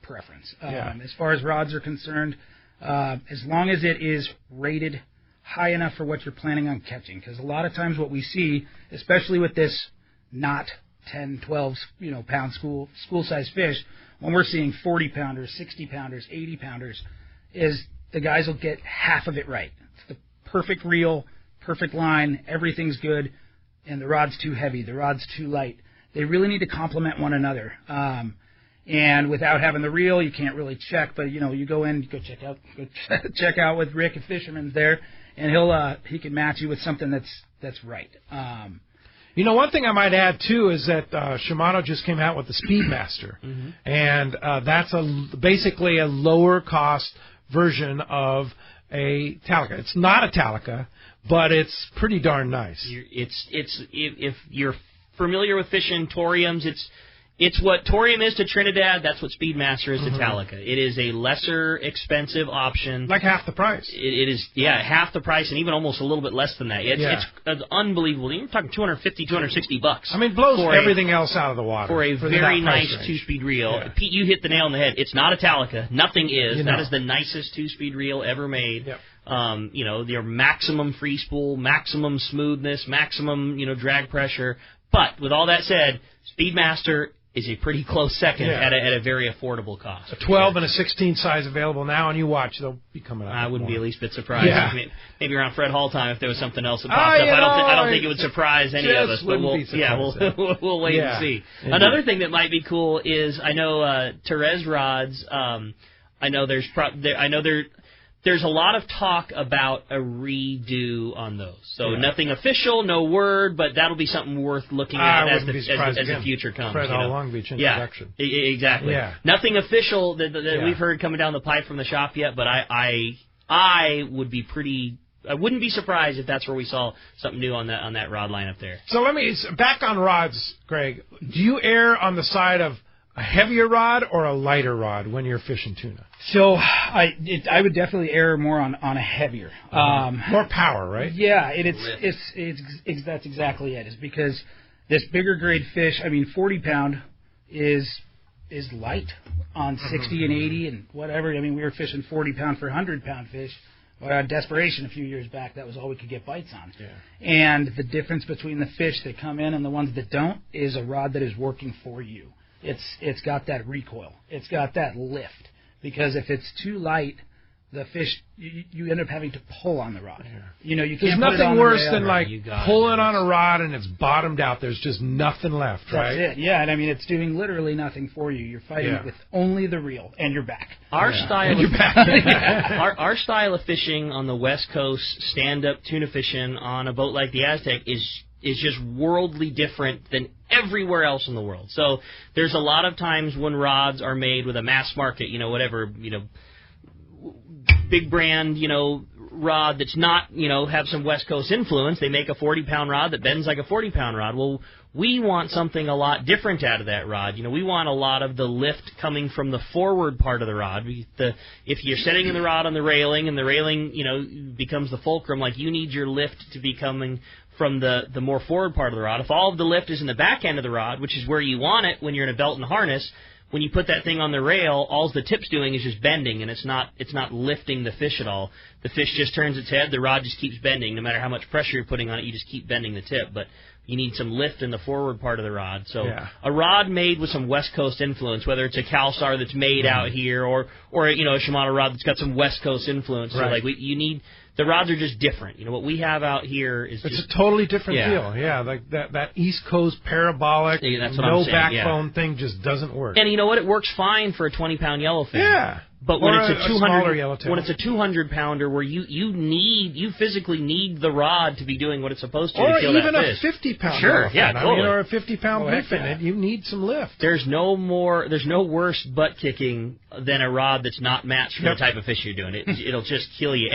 Speaker 5: preference. As far as rods are concerned, as long as it is rated high enough for what you're planning on catching, because a lot of times what we see, especially with this not 10, 12 pound school size fish, when we're seeing 40-pounders, 60-pounders, 80-pounders, is the guys will get half of it right. It's the perfect reel, perfect line, everything's good, and the rod's too heavy, the rod's too light. They really need to complement one another. And without having the reel, you can't really check. But you go in, go check out with Rick at Fisherman's there, and he can match you with something that's right.
Speaker 2: One thing I might add too is that Shimano just came out with the Speedmaster, and that's basically a lower cost version of a Talica. It's not a Talica, but it's pretty darn nice.
Speaker 3: If you're familiar with fishing Toriums, it's what Torium is to Trinidad. That's what Speedmaster is to Talica. It is a lesser expensive option,
Speaker 2: like half the price.
Speaker 3: It is half the price, and even almost a little bit less than that. It's unbelievable. You're talking $250, $260.
Speaker 2: I mean, blows everything else out of the water
Speaker 3: for a very nice 2-speed reel.
Speaker 2: Yeah.
Speaker 3: Pete, you hit the nail on the head. It's not a Talica. Nothing is. That is the nicest 2-speed reel ever made.
Speaker 2: Yep.
Speaker 3: Their maximum free spool, maximum smoothness, maximum drag pressure. But with all that said, Speedmaster is a pretty close second at a very affordable cost.
Speaker 2: A 12 and a 16 size available now, and you watch, they'll be coming out.
Speaker 3: I wouldn't be the least bit surprised.
Speaker 2: Yeah.
Speaker 3: Maybe around Fred Hall time if there was something else that popped up. I don't think it would surprise any of us, but we'll wait and see.
Speaker 2: Indeed.
Speaker 3: Another thing that might be cool is I know Therese rods. I know there's a lot of talk about a redo on those. So nothing official, no word, but that'll be something worth looking at as the future comes.
Speaker 2: Fred Hall Long Beach introduction.
Speaker 3: Yeah, exactly.
Speaker 2: Yeah.
Speaker 3: Nothing official that we've heard coming down the pipe from the shop yet, but I would be I wouldn't be surprised if that's where we saw something new on that rod line up there.
Speaker 2: So back on rods, Greg. Do you err on the side of a heavier rod or a lighter rod when you're fishing tuna?
Speaker 5: So I would definitely err more on a heavier.
Speaker 2: More power, right?
Speaker 5: Yeah, that's exactly it. Is because this bigger grade fish, 40-pound is light on 60 and 80 and whatever. We were fishing 40-pound for 100-pound fish. Desperation a few years back, that was all we could get bites on.
Speaker 2: Yeah.
Speaker 5: And the difference between the fish that come in and the ones that don't is a rod that is working for you. It's got that recoil. It's got that lift. Because if it's too light, the fish, you end up having to pull on the rod.
Speaker 2: Yeah.
Speaker 5: You can't.
Speaker 2: There's
Speaker 5: put it
Speaker 2: nothing
Speaker 5: on
Speaker 2: worse
Speaker 5: the
Speaker 2: than pulling on a rod and it's bottomed out. There's just nothing left, right?
Speaker 5: That's it. Yeah, and it's doing literally nothing for you. You're fighting with only the reel and your back.
Speaker 3: Our style of fishing on the West Coast, stand-up tuna fishing on a boat like the Aztec is just worldly different than everywhere else in the world. So there's a lot of times when rods are made with a mass market, big brand, rod that's not, have some West Coast influence. They make a 40-pound rod that bends like a 40-pound rod. Well, we want something a lot different out of that rod. We want a lot of the lift coming from the forward part of the rod. If you're setting the rod on the railing and the railing, becomes the fulcrum, you need your lift to be coming from the more forward part of the rod. If all of the lift is in the back end of the rod, which is where you want it when you're in a belt and harness, when you put that thing on the rail, all the tip's doing is just bending, and it's not lifting the fish at all. The fish just turns its head, the rod just keeps bending. No matter how much pressure you're putting on it, you just keep bending the tip. But you need some lift in the forward part of the rod. So
Speaker 2: Yeah.
Speaker 3: a rod made with some West Coast influence, whether it's a CalStar that's made out here or a Shimano rod that's got some West Coast influence. So
Speaker 2: Right.
Speaker 3: you need. The rods are just different. What we have out here is
Speaker 2: it's a totally different deal. Yeah, like that East Coast parabolic,
Speaker 3: that's what
Speaker 2: no
Speaker 3: I'm saying,
Speaker 2: backbone thing just doesn't work.
Speaker 3: And you know what? It works fine for a 20-pound yellowfin.
Speaker 2: Yeah.
Speaker 3: But when
Speaker 2: Or
Speaker 3: it's
Speaker 2: a smaller yellowtail.
Speaker 3: when it's a 200-pounder where you physically need the rod to be doing what it's supposed to
Speaker 2: Or
Speaker 3: kill
Speaker 2: even
Speaker 3: that
Speaker 2: a
Speaker 3: fish.
Speaker 2: 50-pound
Speaker 3: Sure,
Speaker 2: yellowfin.
Speaker 3: yeah,
Speaker 2: I mean,
Speaker 3: totally.
Speaker 2: or a 50-pound bluefin. You need some lift.
Speaker 3: There's no worse butt kicking than a rod that's not matched for the type of fish you're doing. It'll just kill you.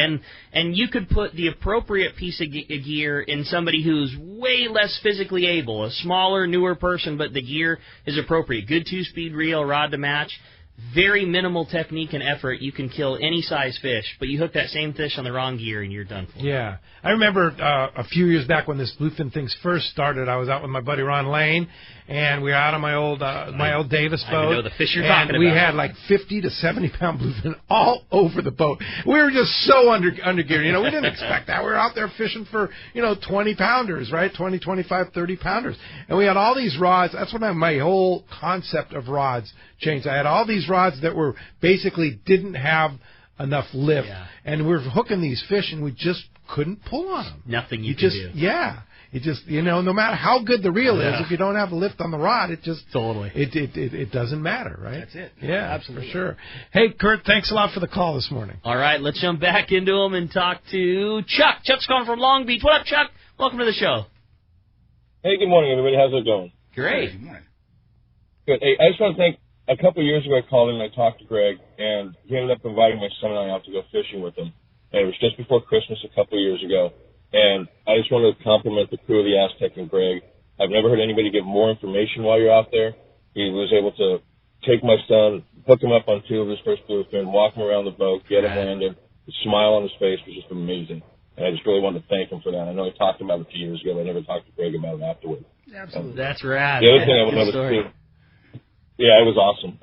Speaker 3: And you could put the appropriate piece of gear in somebody who's way less physically able, a smaller, newer person, but the gear is appropriate. Good 2-speed reel, rod to match. Very minimal technique and effort. You can kill any size fish, but you hook that same fish on the wrong gear and you're done for.
Speaker 2: Yeah. I remember a few years back when this bluefin things first started, I was out with my buddy Ron Lane, and we were out on my old Davis boat.
Speaker 3: I know the fish you're
Speaker 2: and
Speaker 3: talking
Speaker 2: we
Speaker 3: about.
Speaker 2: had like 50 to 70-pound bluefin all over the boat. We were just so undergeared. We didn't expect that. We were out there fishing for, 20-pounders, right? 20, 25, 30-pounders. And we had all these rods. That's when my whole concept of rods changed. I had all these rods that were basically didn't have enough lift.
Speaker 3: Yeah.
Speaker 2: And we were hooking these fish, and we just couldn't pull on them.
Speaker 3: Nothing you can
Speaker 2: just,
Speaker 3: do.
Speaker 2: Yeah. It just, no matter how good the reel is, if you don't have a lift on the rod, it just...
Speaker 3: Totally.
Speaker 2: It doesn't matter, right?
Speaker 5: That's it.
Speaker 2: Yeah,
Speaker 5: Absolutely.
Speaker 2: for sure. Hey, Kurt, thanks a lot for the call this morning.
Speaker 3: All right, let's jump back into them and talk to Chuck. Chuck's calling from Long Beach. What up, Chuck? Welcome to the show.
Speaker 18: Hey, good morning, everybody. How's it going?
Speaker 3: Great.
Speaker 5: Good morning.
Speaker 18: Good. Hey, I just want to thank... A couple of years ago, I called in and I talked to Greg, and he ended up inviting my son and I out to go fishing with him. And it was just before Christmas a couple of years ago. And I just wanted to compliment the crew of the Aztec and Greg. I've never heard anybody give more information while you're out there. He was able to take my son, hook him up on 2 of his first bluefin, walk him around the boat, get him landed. The smile on his face was just amazing. And I just really wanted to thank him for that. I know I talked about it 2 years ago, but I never talked to Greg about it afterwards.
Speaker 5: Absolutely.
Speaker 3: That's rad.
Speaker 18: The other thing I would
Speaker 3: Good
Speaker 18: notice
Speaker 3: story.
Speaker 18: too. Yeah, it was awesome.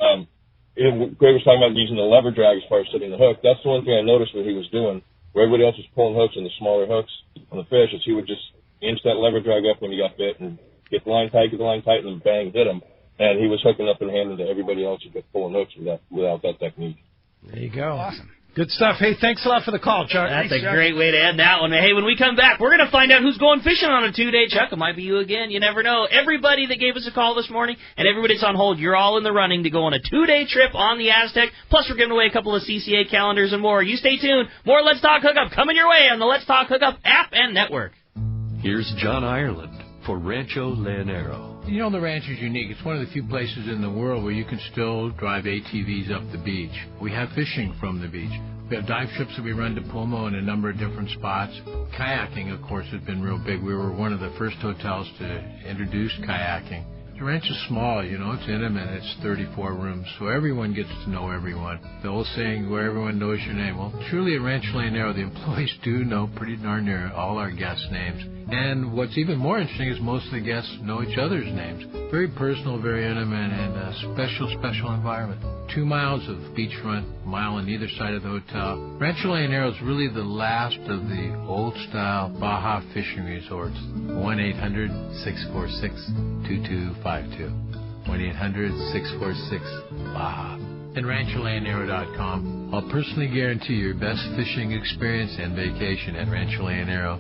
Speaker 18: Greg was talking about using the lever drag as far as setting the hook. That's the one thing I noticed what he was doing. Where everybody else was pulling hooks and the smaller hooks on the fish, is he would just inch that lever drag up when he got bit and get the line tight, and then bang, hit him. And he was hooking up and handing to everybody else who kept pulling hooks without that technique.
Speaker 2: There you go.
Speaker 5: Awesome.
Speaker 2: Good stuff. Hey, thanks a lot for the call, Chuck.
Speaker 3: That's
Speaker 2: Thanks,
Speaker 3: a
Speaker 2: Chuck.
Speaker 3: great way to end that one. Hey, when we come back, we're going to find out who's going fishing on a 2-day, Chuck. It might be you again. You never know. Everybody that gave us a call this morning and everybody that's on hold, you're all in the running to go on a 2-day trip on the Aztec. Plus, we're giving away a couple of CCA calendars and more. You stay tuned. More Let's Talk Hookup coming your way on the Let's Talk Hookup app and network.
Speaker 19: Here's John Ireland for Rancho Leonero.
Speaker 20: The ranch is unique. It's one of the few places in the world where you can still drive ATVs up the beach. We have fishing from the beach. We have dive trips that we run to Pomo in a number of different spots. Kayaking, of course, has been real big. We were one of the first hotels to introduce kayaking. The ranch is small, it's intimate. It's 34 rooms, so everyone gets to know everyone. The old saying, where everyone knows your name. Well, truly at Rancho Leonero, the employees do know pretty darn near all our guests' names. And what's even more interesting is most of the guests know each other's names. Very personal, very intimate, and a special, special environment. 2 miles of beachfront, a mile on either side of the hotel. Rancho Leonero is really the last of the old-style Baja fishing resorts. 1-800-646-2252. 1-800-646-BAJA. And RanchoLeonero.com. I'll personally guarantee your best fishing experience and vacation at Rancho Leonero.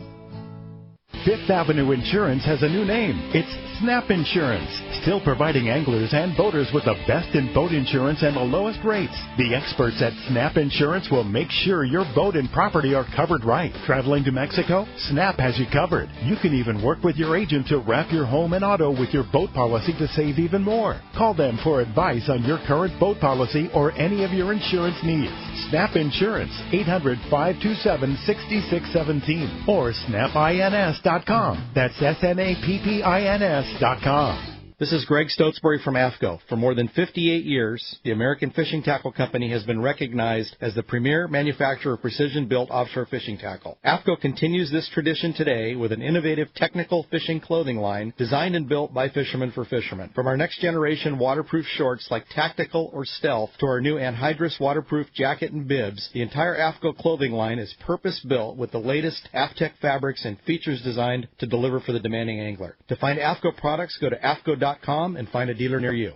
Speaker 11: Fifth Avenue Insurance has a new name. It's Snap Insurance, still providing anglers and boaters with the best in boat insurance and the lowest rates. The experts at Snap Insurance will make sure your boat and property are covered right. Traveling to Mexico? Snap has you covered. You can even work with your agent to wrap your home and auto with your boat policy to save even more. Call them for advice on your current boat policy or any of your insurance needs. Snap Insurance, 800-527-6617 or snapins.com. That's SNAPPINS.com.
Speaker 21: This is Greg Stotesbury from AFCO. For more than 58 years, the American Fishing Tackle Company has been recognized as the premier manufacturer of precision-built offshore fishing tackle. AFCO continues this tradition today with an innovative technical fishing clothing line designed and built by fishermen for fishermen. From our next generation waterproof shorts like Tactical or Stealth to our new anhydrous waterproof jacket and bibs, the entire AFCO clothing line is purpose-built with the latest Aztec fabrics and features designed to deliver for the demanding angler. To find AFCO products, go to AFCO.com and find a dealer near you.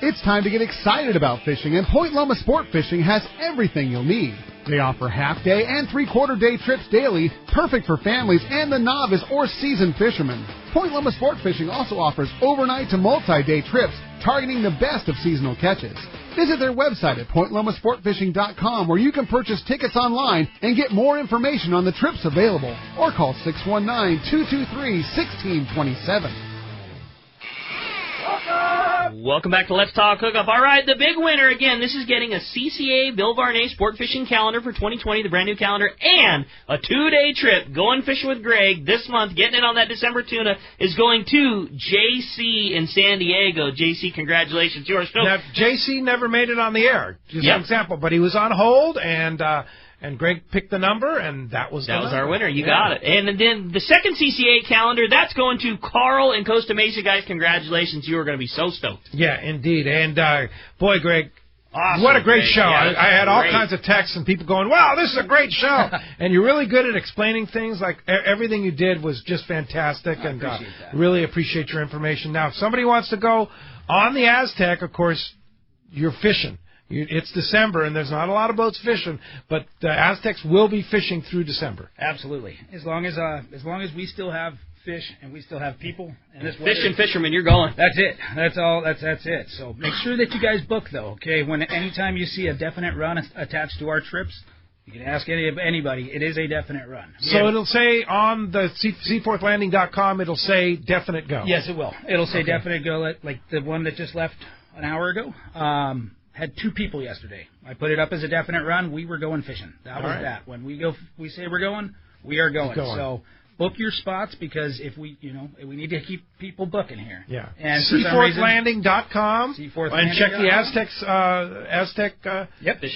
Speaker 22: It's time to get excited about fishing, and Point Loma Sport Fishing has everything you'll need. They offer half-day and three-quarter-day trips daily, perfect for families and the novice or seasoned fishermen. Point Loma Sport Fishing also offers overnight to multi-day trips, targeting the best of seasonal catches. Visit their website at pointlomasportfishing.com, where you can purchase tickets online and get more information on the trips available, or call 619-223-1627.
Speaker 3: Welcome back to Let's Talk Hookup. All right, the big winner again. This is getting a CCA Bill Varney Sport Fishing Calendar for 2020, the brand new calendar, and a 2-day trip going fishing with Greg this month. Getting in on that December tuna is going to JC in San Diego. JC, congratulations. Yours.
Speaker 2: Now, JC never made it on the air, just an example, but he was on hold, and Greg picked the number, and that was
Speaker 3: our winner. You got it. And then the second CCA calendar, that's going to Carl in Costa Mesa. Guys, congratulations. You are going to be so stoked.
Speaker 2: Yeah, indeed. And, boy, Greg,
Speaker 3: awesome.
Speaker 2: What a great show.
Speaker 3: Yeah,
Speaker 2: I had all kinds of texts and people going, wow, this is a great show. And you're really good at explaining things. Like, everything you did was just fantastic. I appreciate that. Really appreciate your information. Now, if somebody wants to go on the Aztec, of course, you're fishing. It's December, and there's not a lot of boats fishing, but the Aztecs will be fishing through December.
Speaker 5: Absolutely. As long as we still have fish and we still have people. And this
Speaker 3: fish and fishermen, you're going.
Speaker 5: That's it. That's all. That's it. So make sure that you guys book, though, okay? Anytime you see a definite run attached to our trips, you can ask anybody. It is a definite run.
Speaker 2: So it'll say on the seaforthlanding.com, it'll say definite go.
Speaker 5: Yes, it will. It'll say definite go, like the one that just left an hour ago. Had 2 people yesterday. I put it up as a definite run. We were going fishing. That was that. When we say we're going, we are going. So book your spots, because if we need to keep people booking here.
Speaker 2: Yeah.
Speaker 5: And
Speaker 2: seaforthlanding.com. And check the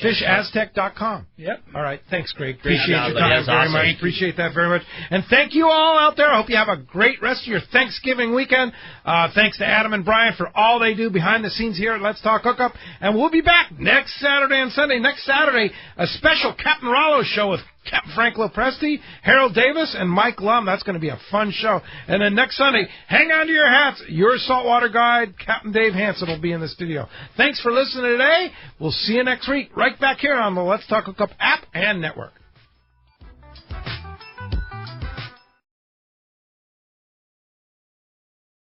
Speaker 2: fishaztec.com.
Speaker 5: Yep.
Speaker 2: All right. Thanks, Greg.
Speaker 3: Great
Speaker 2: Appreciate
Speaker 3: job,
Speaker 2: your time very
Speaker 3: awesome.
Speaker 2: much. Appreciate that very much. And thank you all out there. I hope you have a great rest of your Thanksgiving weekend. Thanks to Adam and Brian for all they do behind the scenes here at Let's Talk Hookup. And we'll be back next Saturday and Sunday. Next Saturday, a special Captain Rollo show with Captain Frank Lopresti, Harold Davis, and Mike Lum. That's going to be a fun show. And then next Sunday, hang on to your hats. Your saltwater guide, Captain Dave Hansen, will be in the studio. Thanks for listening today. We'll see you next week right back here on the Let's Talk Hookup app and network.